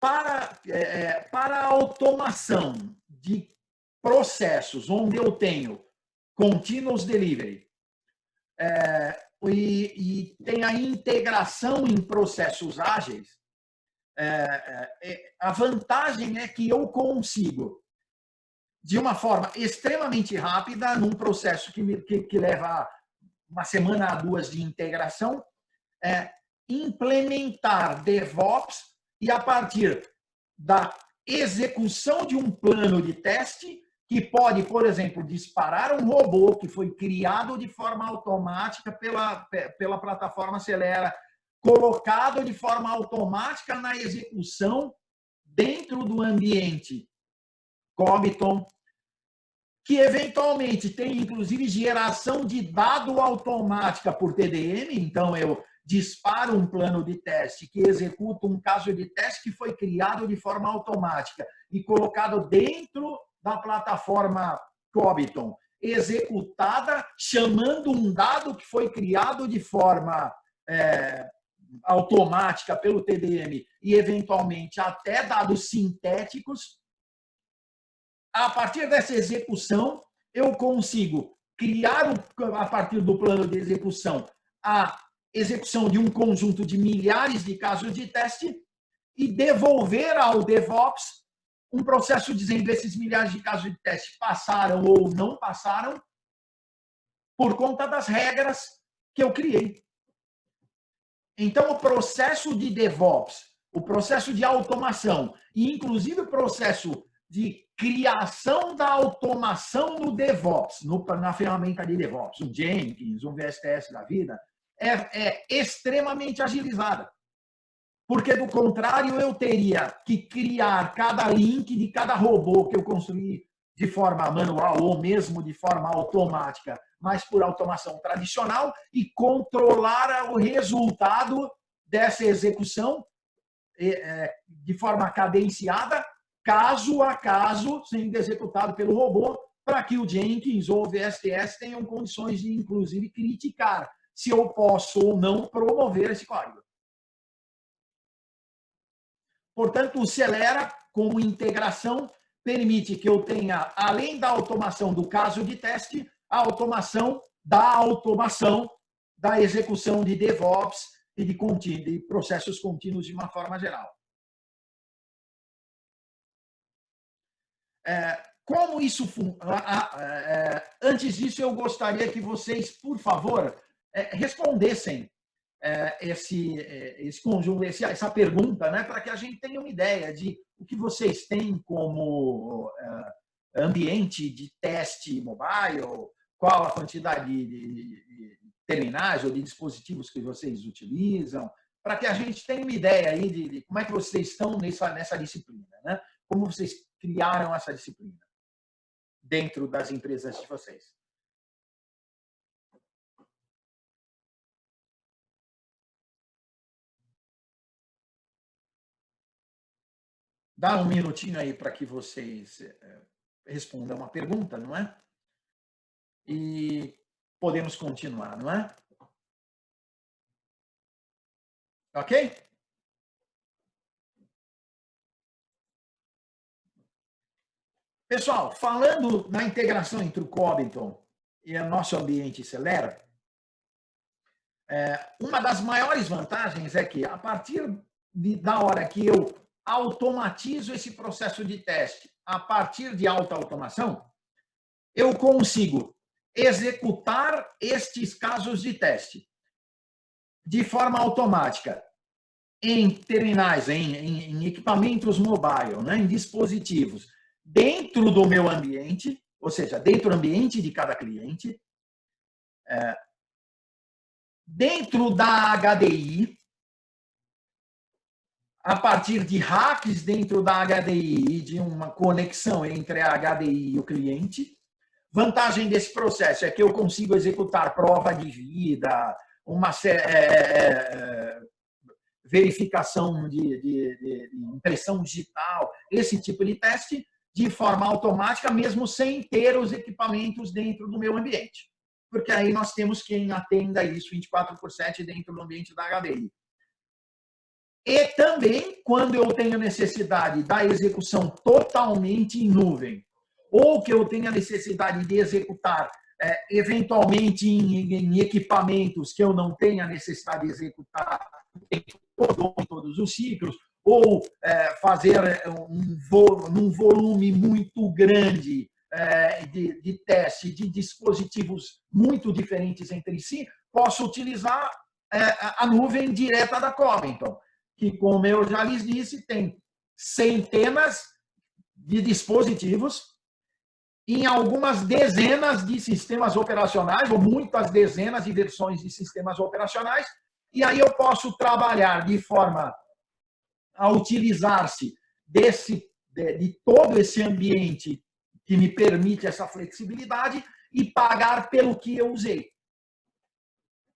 Para a automação de processos onde eu tenho continuous delivery e tem a integração em processos ágeis, a vantagem é que eu consigo, de uma forma extremamente rápida, num processo que leva uma semana a 2 de integração, implementar DevOps e, a partir da execução de um plano de teste, que pode, por exemplo, disparar um robô que foi criado de forma automática pela plataforma Celera, colocado de forma automática na execução dentro do ambiente Cogniton, que eventualmente tem, inclusive, geração de dado automática por TDM. Então, eu disparo um plano de teste que executa um caso de teste que foi criado de forma automática e colocado dentro da plataforma Cogniton, executada, chamando um dado que foi criado de forma automática pelo TDM e, eventualmente, até dados sintéticos. A partir dessa execução, eu consigo criar, a partir do plano de execução, a execução de um conjunto de milhares de casos de teste e devolver ao DevOps um processo dizendo esses milhares de casos de teste passaram ou não passaram por conta das regras que eu criei. Então, o processo de DevOps, o processo de automação e, inclusive, o processo de criação da automação no DevOps, na ferramenta de DevOps, um Jenkins, um VSTS da vida, é extremamente agilizada. Porque, do contrário, eu teria que criar cada link de cada robô que eu construí de forma manual ou mesmo de forma automática, mas por automação tradicional, e controlar o resultado dessa execução de forma cadenciada, caso a caso, sendo executado pelo robô, para que o Jenkins ou o VSTS tenham condições de, inclusive, criticar se eu posso ou não promover esse código. Portanto, o Celera, como integração, permite que eu tenha, além da automação do caso de teste, a automação da execução de DevOps e de processos contínuos de uma forma geral. Como isso antes disso, eu gostaria que vocês, por favor, respondessem esse conjunto, essa pergunta, né, para que a gente tenha uma ideia de o que vocês têm como ambiente de teste mobile, qual a quantidade de terminais ou de dispositivos que vocês utilizam, para que a gente tenha uma ideia aí de como é que vocês estão nessa disciplina, né? Como vocês criaram essa disciplina dentro das empresas de vocês. Dá um minutinho aí para que vocês respondam uma pergunta, não é? E podemos continuar, não é? Ok? Pessoal, falando na integração entre o Cogniton e o nosso ambiente Celera, uma das maiores vantagens é que, a partir da hora que eu automatizo esse processo de teste a partir de alta automação, eu consigo executar estes casos de teste de forma automática em terminais, em equipamentos mobile, né, em dispositivos, dentro do meu ambiente, ou seja, dentro do ambiente de cada cliente, dentro da HDI, a partir de hacks dentro da HDI e de uma conexão entre a HDI e o cliente. Vantagem desse processo é que eu consigo executar prova de vida, uma verificação de impressão digital, esse tipo de teste, de forma automática, mesmo sem ter os equipamentos dentro do meu ambiente. Porque aí nós temos quem atenda isso 24/7 dentro do ambiente da HDI. E também, quando eu tenho necessidade da execução totalmente em nuvem, ou que eu tenha necessidade de executar eventualmente em equipamentos que eu não tenha necessidade de executar em todos os ciclos, ou fazer num volume muito grande de teste de dispositivos muito diferentes entre si, posso utilizar a nuvem direta da Covington, que, como eu já lhes disse, tem centenas de dispositivos em algumas dezenas de sistemas operacionais, ou muitas dezenas de versões de sistemas operacionais, e aí eu posso trabalhar de forma a utilizar-se de todo esse ambiente que me permite essa flexibilidade e pagar pelo que eu usei.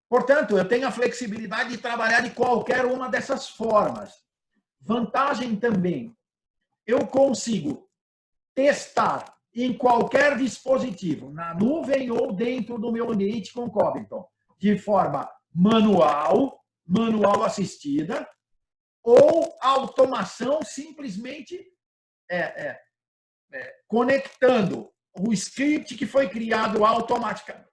Portanto, eu tenho a flexibilidade de trabalhar de qualquer uma dessas formas. Vantagem também, eu consigo testar em qualquer dispositivo, na nuvem ou dentro do meu ambiente com Covington, de forma manual assistida, ou automação simplesmente conectando o script que foi criado automaticamente,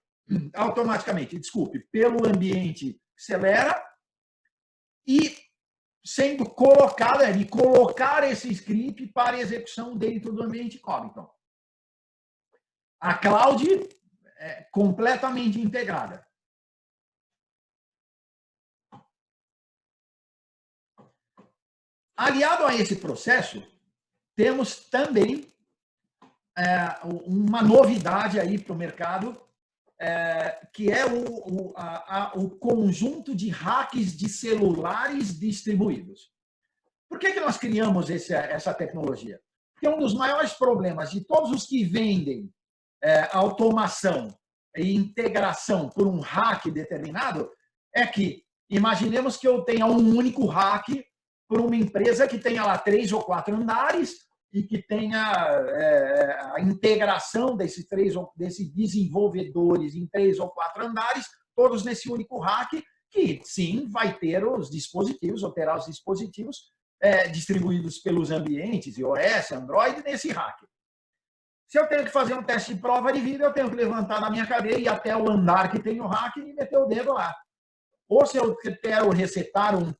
pelo ambiente Celera e sendo colocado, de colocar esse script para execução dentro do ambiente Covington. A cloud é completamente integrada. Aliado a esse processo, temos também uma novidade aí para o mercado, que é o conjunto de hacks de celulares distribuídos. Por que nós criamos essa tecnologia? Porque um dos maiores problemas de todos os que vendem automação e integração por um hack determinado é que, imaginemos que eu tenha um único hack por uma empresa que tenha lá 3 ou 4 andares e que tenha a integração desses desenvolvedores em 3 ou 4 andares, todos nesse único hack, que sim, vai ter os dispositivos, ou terá os dispositivos distribuídos pelos ambientes, iOS, Android, nesse hack. Se eu tenho que fazer um teste de prova de vida, eu tenho que levantar da minha cadeira e ir até o andar que tem o hack e meter o dedo lá. Ou se eu quero resetar um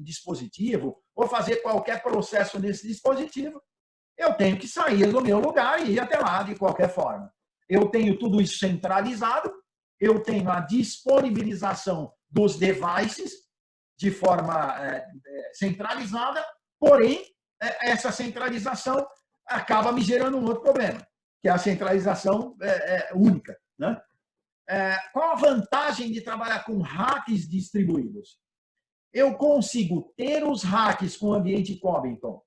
dispositivo, ou fazer qualquer processo nesse dispositivo, eu tenho que sair do meu lugar e ir até lá de qualquer forma. Eu tenho tudo isso centralizado, eu tenho a disponibilização dos devices de forma centralizada, porém, essa centralização acaba me gerando um outro problema, que é a centralização única, né? Qual a vantagem de trabalhar com hacks distribuídos? Eu consigo ter os hacks com o ambiente Covington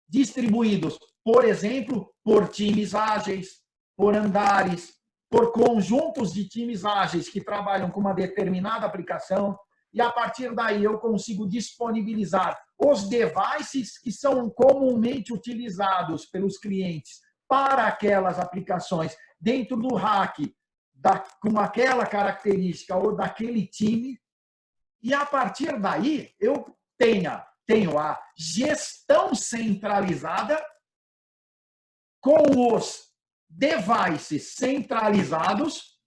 distribuídos, por exemplo, por times ágeis, por andares, por conjuntos de times ágeis que trabalham com uma determinada aplicação, e a partir daí eu consigo disponibilizar os devices que são comumente utilizados pelos clientes para aquelas aplicações dentro do hack, com aquela característica ou daquele time, e a partir daí eu tenho a gestão centralizada com os devices centralizados,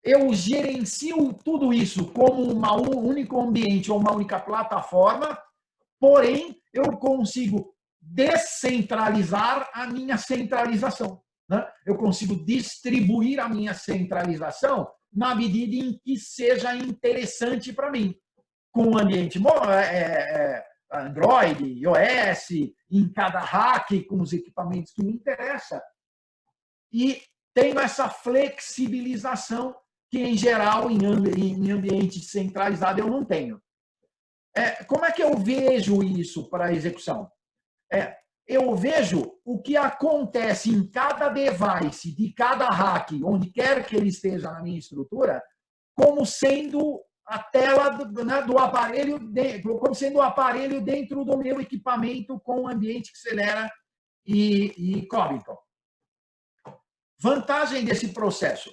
eu gerencio tudo isso como um único ambiente ou uma única plataforma, porém eu consigo descentralizar a minha centralização. Eu consigo distribuir a minha centralização na medida em que seja interessante para mim. com o ambiente Android, iOS, em cada rack, com os equipamentos que me interessam. E tenho essa flexibilização que, em geral, em ambiente centralizado, eu não tenho. Como é que eu vejo isso para a execução? Eu vejo o que acontece em cada device, de cada rack, onde quer que ele esteja na minha estrutura, como sendo a tela do aparelho, como sendo o aparelho dentro do meu equipamento com o ambiente Celera e Cobinton. Vantagem desse processo: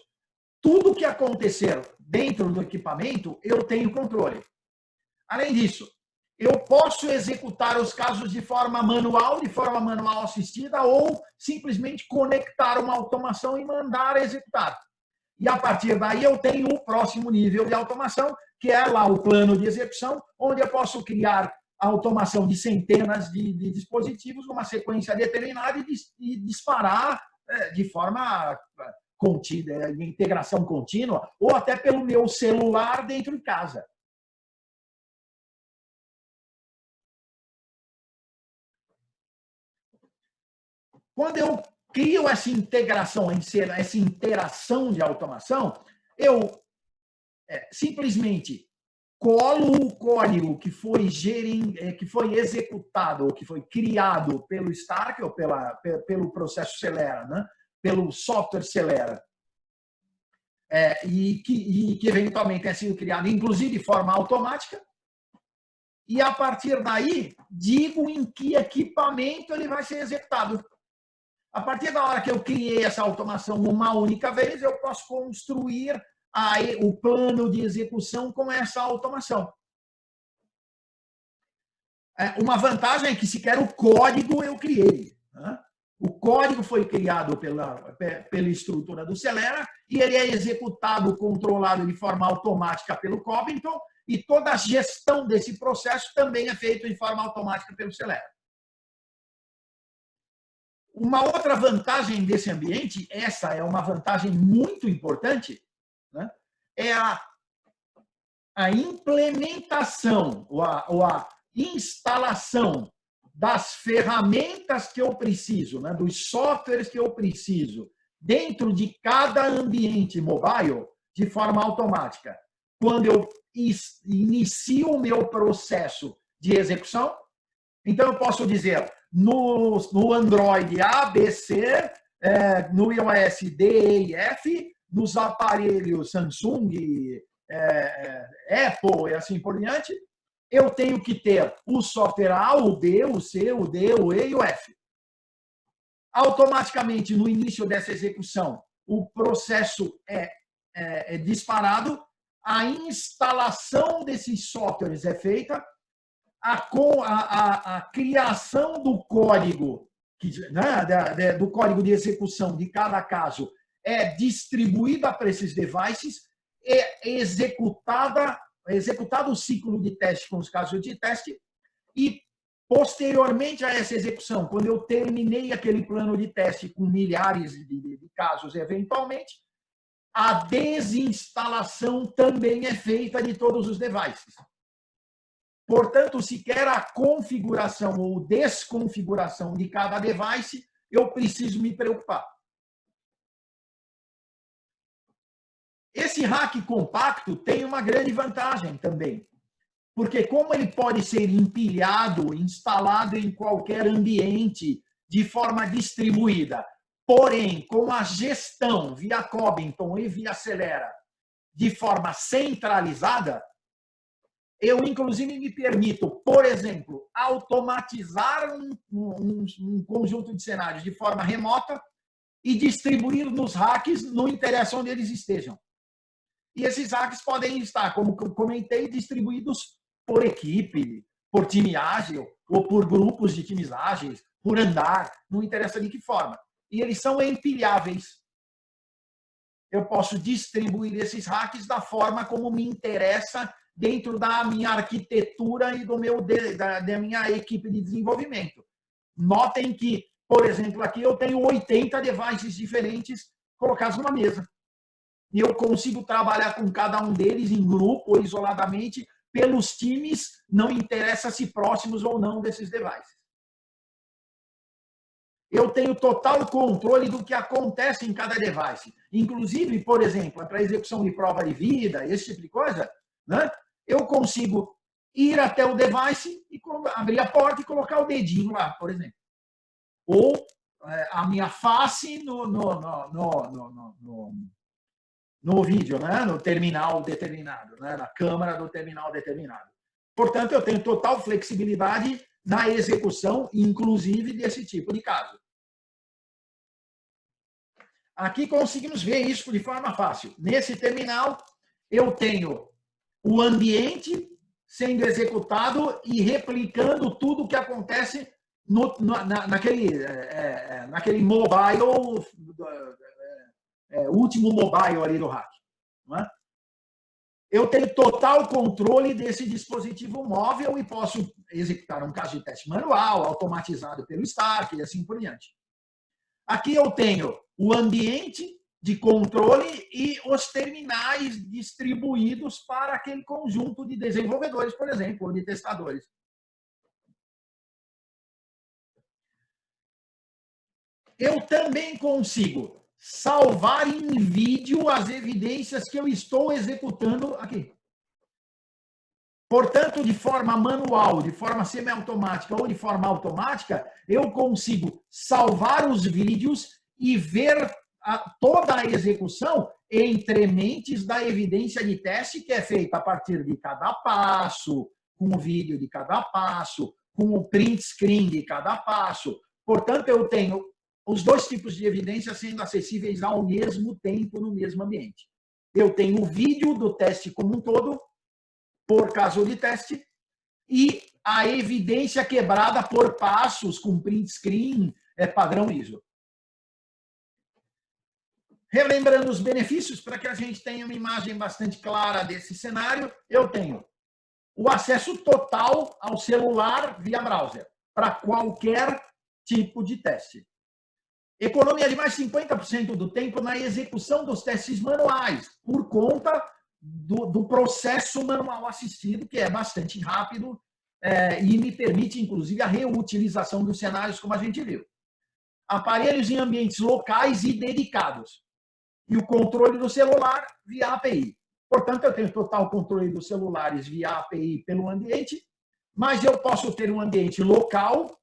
tudo que acontecer dentro do equipamento, eu tenho controle. Além disso, eu posso executar os casos de forma manual assistida, ou simplesmente conectar uma automação e mandar executar. E a partir daí eu tenho o próximo nível de automação, que é lá o plano de execução, onde eu posso criar a automação de centenas de dispositivos numa sequência determinada e disparar de forma contínua, de integração contínua, ou até pelo meu celular dentro de casa. Quando eu crio essa integração, essa interação de automação, eu simplesmente colo o código que foi executado, ou que foi criado pelo Stark, ou pelo processo Celera, né? Pelo software Celera, e que eventualmente tenha sido criado, inclusive de forma automática, e a partir daí digo em que equipamento ele vai ser executado. A partir da hora que eu criei essa automação uma única vez, eu posso construir o plano de execução com essa automação. Uma vantagem é que sequer o código eu criei, né? O código foi criado pela estrutura do Celera e ele é executado, controlado de forma automática pelo Cobinton, e toda a gestão desse processo também é feita de forma automática pelo Celera. Uma outra vantagem desse ambiente, essa é uma vantagem muito importante, né? É a implementação ou a instalação das ferramentas que eu preciso, né? Dos softwares que eu preciso, dentro de cada ambiente mobile, de forma automática. Quando eu inicio o meu processo de execução, então eu posso dizer, no Android A, B, C, no iOS D, E e F, nos aparelhos Samsung, Apple e assim por diante, eu tenho que ter o software A, o B, o C, o D, o E e o F. Automaticamente, no início dessa execução, o processo é disparado, a instalação desses softwares é feita, a criação do código, né, do código de execução de cada caso é distribuída para esses devices, é executado o ciclo de teste com os casos de teste, e posteriormente a essa execução, quando eu terminei aquele plano de teste com milhares de casos eventualmente, a desinstalação também é feita de todos os devices. Portanto, sequer a configuração ou desconfiguração de cada device, eu preciso me preocupar. Esse rack compacto tem uma grande vantagem também, porque como ele pode ser empilhado, instalado em qualquer ambiente de forma distribuída, porém, com a gestão via Cobinton e via Celera de forma centralizada, eu, inclusive, me permito, por exemplo, automatizar um conjunto de cenários de forma remota e distribuir nos racks, não interessa onde eles estejam. E esses racks podem estar, como comentei, distribuídos por equipe, por time ágil, ou por grupos de times ágeis, por andar, não interessa de que forma. E eles são empilháveis. Eu posso distribuir esses racks da forma como me interessa dentro da minha arquitetura e da minha equipe de desenvolvimento. Notem que, por exemplo, aqui eu tenho 80 devices diferentes colocados numa mesa. E eu consigo trabalhar com cada um deles em grupo ou isoladamente, pelos times, não interessa se próximos ou não desses devices. Eu tenho total controle do que acontece em cada device. Inclusive, por exemplo, para execução de prova de vida, esse tipo de coisa, né? Eu consigo ir até o device e abrir a porta e colocar o dedinho lá, por exemplo. Ou a minha face no vídeo, né? No terminal determinado, né? Na câmera do terminal determinado. Portanto, eu tenho total flexibilidade na execução, inclusive desse tipo de caso. Aqui conseguimos ver isso de forma fácil. Nesse terminal, eu tenho o ambiente sendo executado e replicando tudo o que acontece naquele mobile, último mobile ali do hack. Não é? Eu tenho total controle desse dispositivo móvel e posso executar um caso de teste manual, automatizado pelo Stark e assim por diante. Aqui eu tenho o ambiente de controle e os terminais distribuídos para aquele conjunto de desenvolvedores, por exemplo, ou de testadores. Eu também consigo salvar em vídeo as evidências que eu estou executando aqui. Portanto, de forma manual, de forma semiautomática ou de forma automática, eu consigo salvar os vídeos e ver toda a execução entre mentes da evidência de teste que é feita a partir de cada passo, com o vídeo de cada passo, com o print screen de cada passo. Portanto, eu tenho os dois tipos de evidência sendo acessíveis ao mesmo tempo no mesmo ambiente. Eu tenho o vídeo do teste como um todo, por caso de teste, e a evidência quebrada por passos com print screen padrão ISO. Relembrando os benefícios, para que a gente tenha uma imagem bastante clara desse cenário, eu tenho o acesso total ao celular via browser, para qualquer tipo de teste. Economia de mais 50% do tempo na execução dos testes manuais, por conta do processo manual assistido, que é bastante rápido e me permite, inclusive, a reutilização dos cenários, como a gente viu. Aparelhos em ambientes locais e dedicados. E o controle do celular via API. Portanto, eu tenho total controle dos celulares via API pelo ambiente, mas eu posso ter um ambiente local,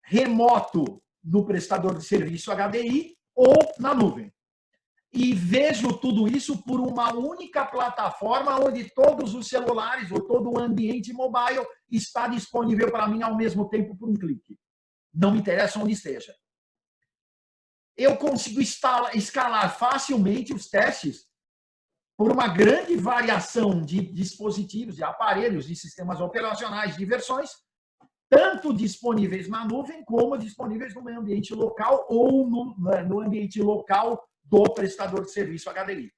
remoto no prestador de serviço HDI ou na nuvem. E vejo tudo isso por uma única plataforma onde todos os celulares ou todo o ambiente mobile está disponível para mim ao mesmo tempo por um clique. Não me interessa onde esteja. Eu consigo escalar facilmente os testes por uma grande variação de dispositivos, de aparelhos, de sistemas operacionais, de versões, tanto disponíveis na nuvem como disponíveis no ambiente local ou no ambiente local do prestador de serviço HDI.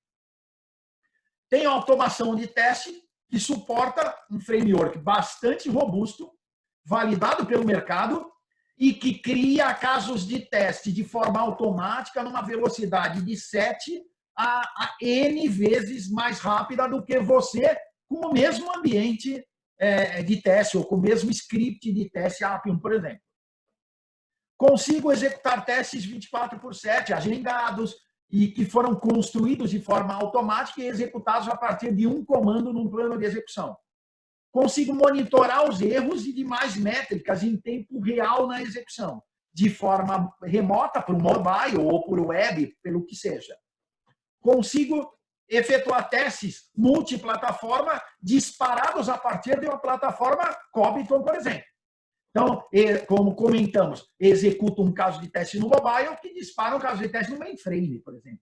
Tem automação de teste que suporta um framework bastante robusto, validado pelo mercado e que cria casos de teste de forma automática numa velocidade de 7 a N vezes mais rápida do que você com o mesmo ambiente de teste ou com o mesmo script de teste Appium, por exemplo. Consigo executar testes 24/7, agendados, e que foram construídos de forma automática e executados a partir de um comando num plano de execução. Consigo monitorar os erros e demais métricas em tempo real na execução, de forma remota, por mobile ou por web, pelo que seja. Consigo efetuar testes multiplataforma disparados a partir de uma plataforma Cobitron, por exemplo. Então, como comentamos, executa um caso de teste no mobile que dispara um caso de teste no mainframe, por exemplo.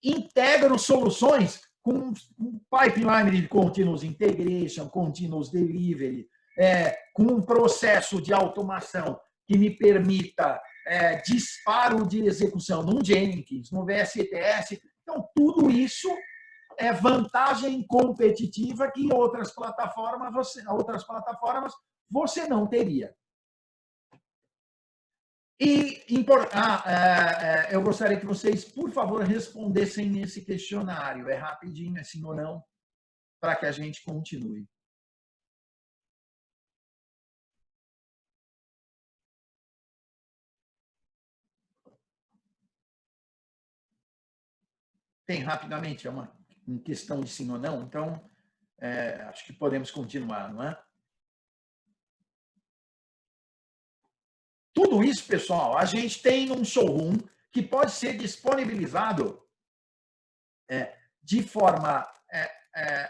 Integro soluções com um pipeline de continuous integration, continuous delivery, com um processo de automação que me permita disparo de execução num Jenkins, no VSTS. Então, tudo isso é vantagem competitiva que outras plataformas você não teria. E eu gostaria que vocês, por favor, respondessem esse questionário. É rapidinho, é sim ou não? para que a gente continue. Tem, rapidamente, é uma questão de sim ou não, então acho que podemos continuar, não é? Tudo isso, pessoal, a gente tem um showroom que pode ser disponibilizado de forma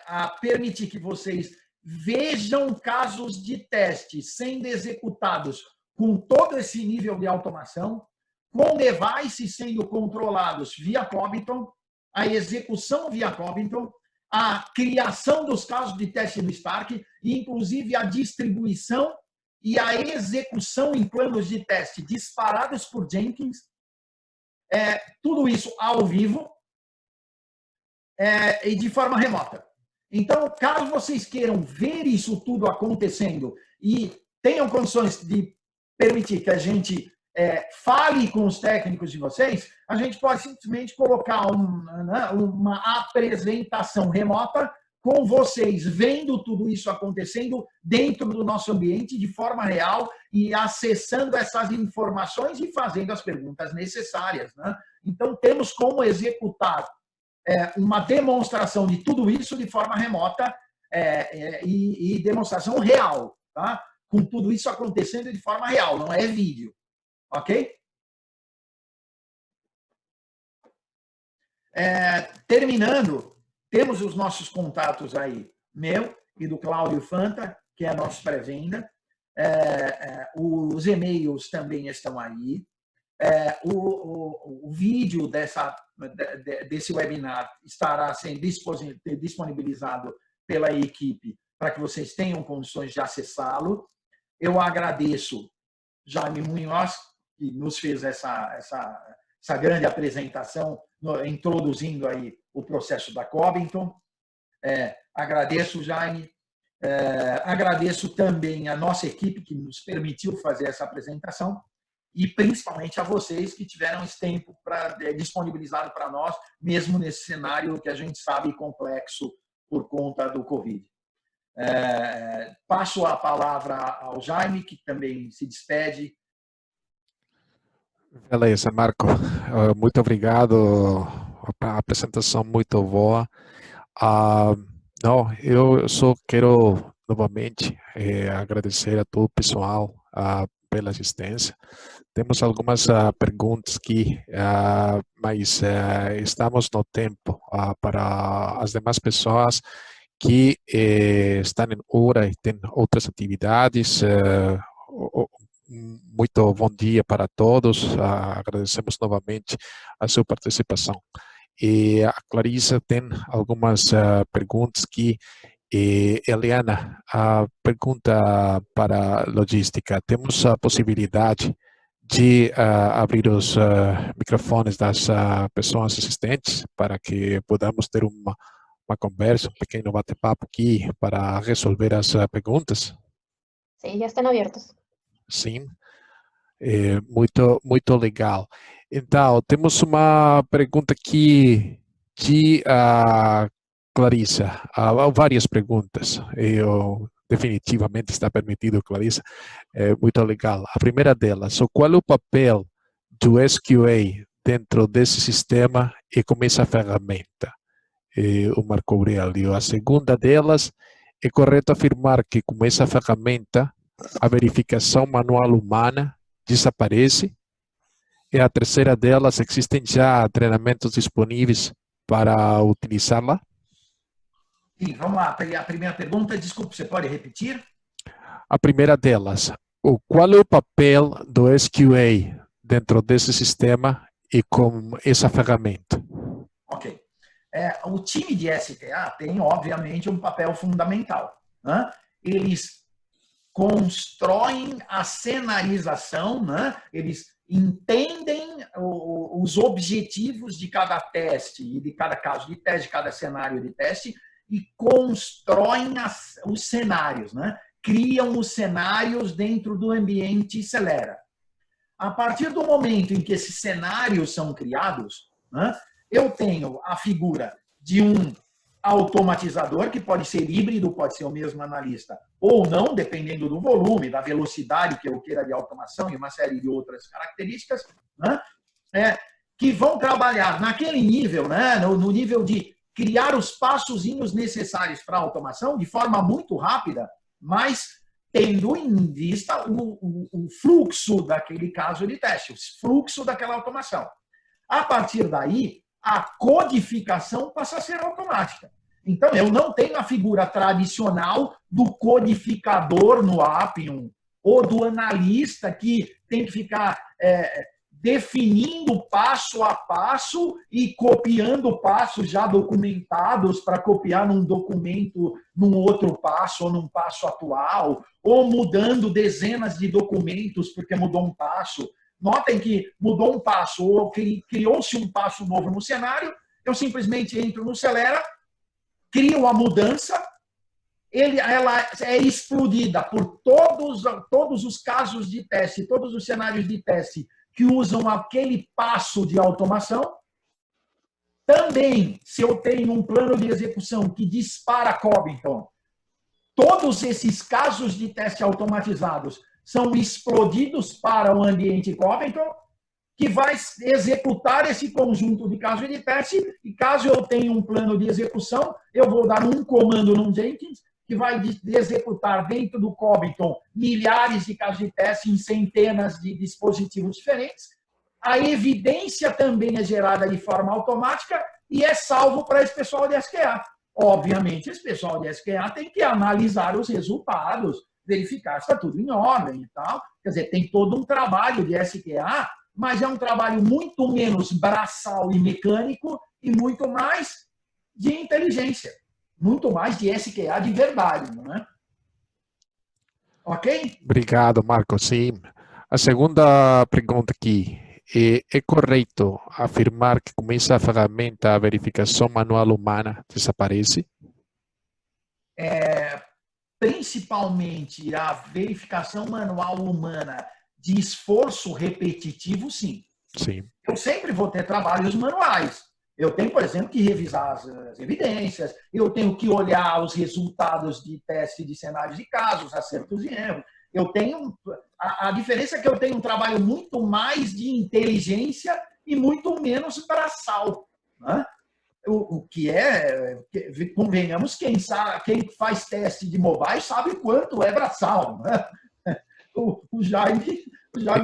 a permitir que vocês vejam casos de teste sendo executados com todo esse nível de automação, com devices sendo controlados via Cobinton, a execução via Cobinton, a criação dos casos de teste no Spark, e inclusive a distribuição e a execução em planos de teste disparados por Jenkins, tudo isso ao vivo e de forma remota. Então, caso vocês queiram ver isso tudo acontecendo e tenham condições de permitir que a gente fale com os técnicos de vocês, a gente pode simplesmente colocar uma apresentação remota com vocês vendo tudo isso acontecendo dentro do nosso ambiente de forma real e acessando essas informações e fazendo as perguntas necessárias, né? Então, temos como executar uma demonstração de tudo isso de forma remota e demonstração real, tá? Com tudo isso acontecendo de forma real, não é vídeo, ok? Terminando, temos os nossos contatos aí, meu e do Cláudio Fanta, que é nosso pré-venda. Os e-mails também estão aí. O vídeo desse webinar estará sendo disponibilizado pela equipe para que vocês tenham condições de acessá-lo. Eu agradeço Jaime Munhoz, que nos fez essa grande apresentação, introduzindo aí o processo da Cobinton. Agradeço, Jaime. Agradeço também a nossa equipe que nos permitiu fazer essa apresentação e principalmente a vocês que tiveram esse tempo disponibilizado para nós, mesmo nesse cenário que a gente sabe complexo por conta do Covid. Passo a palavra ao Jaime, que também se despede. Beleza, Marco. Muito obrigado. A apresentação muito boa. Não, eu só quero novamente agradecer a todo o pessoal pela assistência. Temos algumas perguntas aqui, mas estamos no tempo para as demais pessoas que estão em hora e têm outras atividades. Muito bom dia para todos. Agradecemos novamente a sua participação. E a Clarissa tem algumas perguntas que Eliana, a pergunta para logística. Temos a possibilidade de abrir os microfones das pessoas assistentes para que podamos ter uma conversa, um pequeno bate-papo aqui para resolver as perguntas? Sim, já estão abertos. Sim, muito legal. Então, temos uma pergunta aqui de Clarissa. Várias perguntas. Definitivamente está permitido, Clarissa. Muito legal. A primeira delas, qual é o papel do SQA dentro desse sistema e com essa ferramenta? O Marco Aurélio. A segunda delas, é correto afirmar que com essa ferramenta a verificação manual humana desaparece? E a terceira delas, existem já treinamentos disponíveis para utilizá-la? Sim, vamos lá. A primeira pergunta, desculpe, você pode repetir? A primeira delas, qual é o papel do SQA dentro desse sistema e com essa ferramenta? Ok. O time de STA tem, obviamente, um papel fundamental, né? Eles constroem a cenarização, né? Eles entendem os objetivos de cada teste e de cada caso de teste, de cada cenário de teste e constroem os cenários, né? Criam os cenários dentro do ambiente Celera. A partir do momento em que esses cenários são criados, né? Eu tenho a figura de um automatizador, que pode ser híbrido, pode ser o mesmo analista, ou não, dependendo do volume, da velocidade que eu queira de automação e uma série de outras características, né? Que vão trabalhar naquele nível, né? No nível de criar os passozinhos necessários para a automação de forma muito rápida, mas tendo em vista o fluxo daquele caso de teste, o fluxo daquela automação. A partir daí, a codificação passa a ser automática. Então, eu não tenho a figura tradicional do codificador no Appium ou do analista que tem que ficar definindo passo a passo e copiando passos já documentados para copiar num documento, num outro passo ou num passo atual, ou mudando dezenas de documentos porque mudou um passo. Notem que mudou um passo ou criou-se um passo novo no cenário, eu simplesmente entro no Celera, crio a mudança, ela é explodida por todos os casos de teste, todos os cenários de teste que usam aquele passo de automação. Também, se eu tenho um plano de execução que dispara Covington, todos esses casos de teste automatizados são explodidos para o ambiente Covington, que vai executar esse conjunto de casos de teste, e caso eu tenha um plano de execução, eu vou dar um comando no Jenkins, que vai executar dentro do Covington milhares de casos de teste em centenas de dispositivos diferentes. A evidência também é gerada de forma automática e é salvo para esse pessoal de SQA. Obviamente, esse pessoal de SQA tem que analisar os resultados, verificar se está tudo em ordem e tal. Quer dizer, tem todo um trabalho de SQA, mas é um trabalho muito menos braçal e mecânico e muito mais de inteligência. Muito mais de SQA de verdade, não é? Ok? Obrigado, Marco. Sim. A segunda pergunta aqui. É correto afirmar que com essa ferramenta a verificação manual humana desaparece? Principalmente a verificação manual humana de esforço repetitivo, sim. Sim. Eu sempre vou ter trabalhos manuais. Eu tenho, por exemplo, que revisar as evidências, eu tenho que olhar os resultados de teste de cenários de casos, acertos e erros. Eu tenho a diferença é que eu tenho um trabalho muito mais de inteligência e muito menos braçal, né? O que convenhamos, quem faz teste de mobile sabe quanto é braçal, né? O Jaime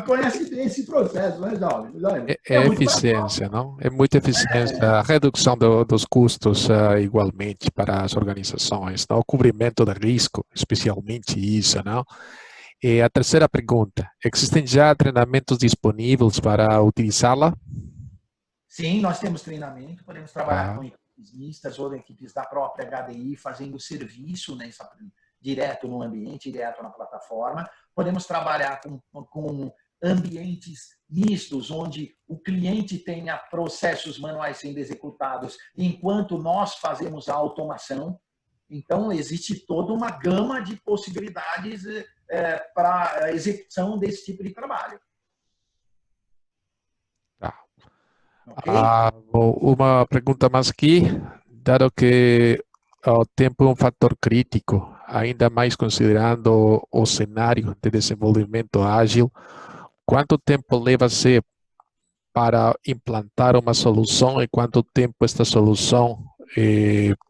conhece bem esse processo, né, Jaime? É eficiência, não? É muita eficiência, a redução dos custos igualmente para as organizações, não? O cobrimento de risco, especialmente isso, não? E a terceira pergunta, existem já treinamentos disponíveis para utilizá-la? Sim, nós temos treinamento, podemos trabalhar com equipes mistas ou equipes da própria HDI fazendo serviço direto no ambiente, direto na plataforma. Podemos trabalhar com ambientes mistos, onde o cliente tenha processos manuais sendo executados enquanto nós fazemos a automação. Então, existe toda uma gama de possibilidades para a execução desse tipo de trabalho. Tá. Okay? Uma pergunta mais aqui, dado que o tempo é um fator crítico, ainda mais considerando o cenário de desenvolvimento ágil, quanto tempo leva-se para implantar uma solução e quanto tempo esta solução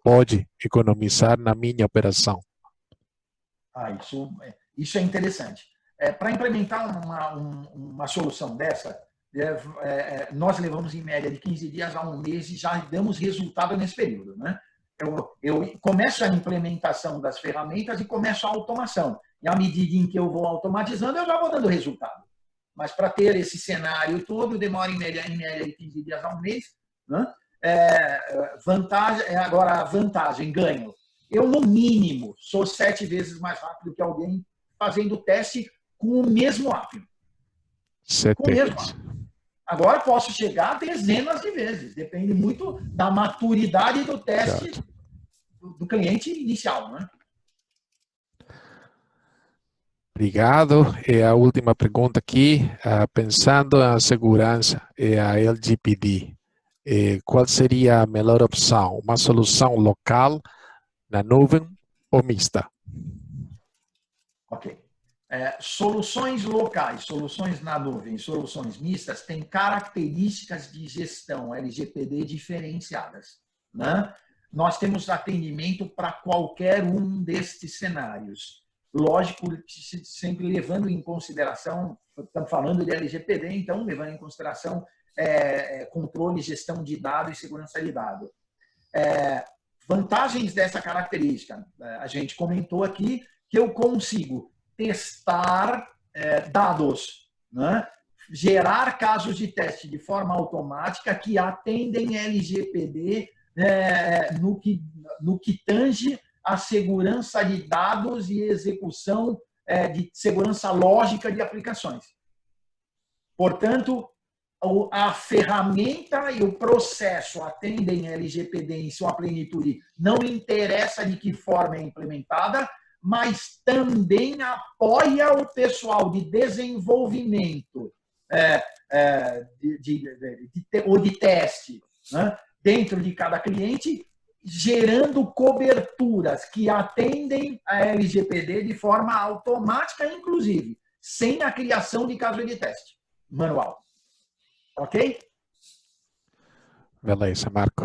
pode economizar na minha operação? Isso é interessante. Para implementar uma solução dessa, nós levamos em média de 15 dias a um mês e já damos resultado nesse período, né? Eu começo a implementação das ferramentas e começo a automação. E à medida em que eu vou automatizando, eu já vou dando resultado. Mas para ter esse cenário todo, demora em média de 15 dias a um mês. Né? Vantagem, ganho. Eu, no mínimo, sou 7 vezes mais rápido que alguém fazendo teste com o mesmo Appium. Com o mesmo Appium. Agora posso chegar a dezenas de vezes. Depende muito da maturidade do teste do cliente inicial, né? Obrigado. E a última pergunta aqui, pensando na segurança e a LGPD, qual seria a melhor opção? Uma solução local, na nuvem ou mista? Ok. Soluções locais, soluções na nuvem, soluções mistas têm características de gestão LGPD diferenciadas, né? Nós temos atendimento para qualquer um destes cenários. Lógico, sempre levando em consideração, estamos falando de LGPD, então levando em consideração controle, gestão de dados e segurança de dados. Vantagens dessa característica, a gente comentou aqui que eu consigo testar dados, né? Gerar casos de teste de forma automática que atendem LGPD no que tange a segurança de dados e execução de segurança lógica de aplicações. Portanto, a ferramenta e o processo atendem LGPD em sua plenitude, não interessa de que forma é implementada, mas também apoia o pessoal de desenvolvimento ou de teste, né, dentro de cada cliente, gerando coberturas que atendem a LGPD de forma automática, inclusive, sem a criação de caso de teste manual. Ok? Beleza, Marco.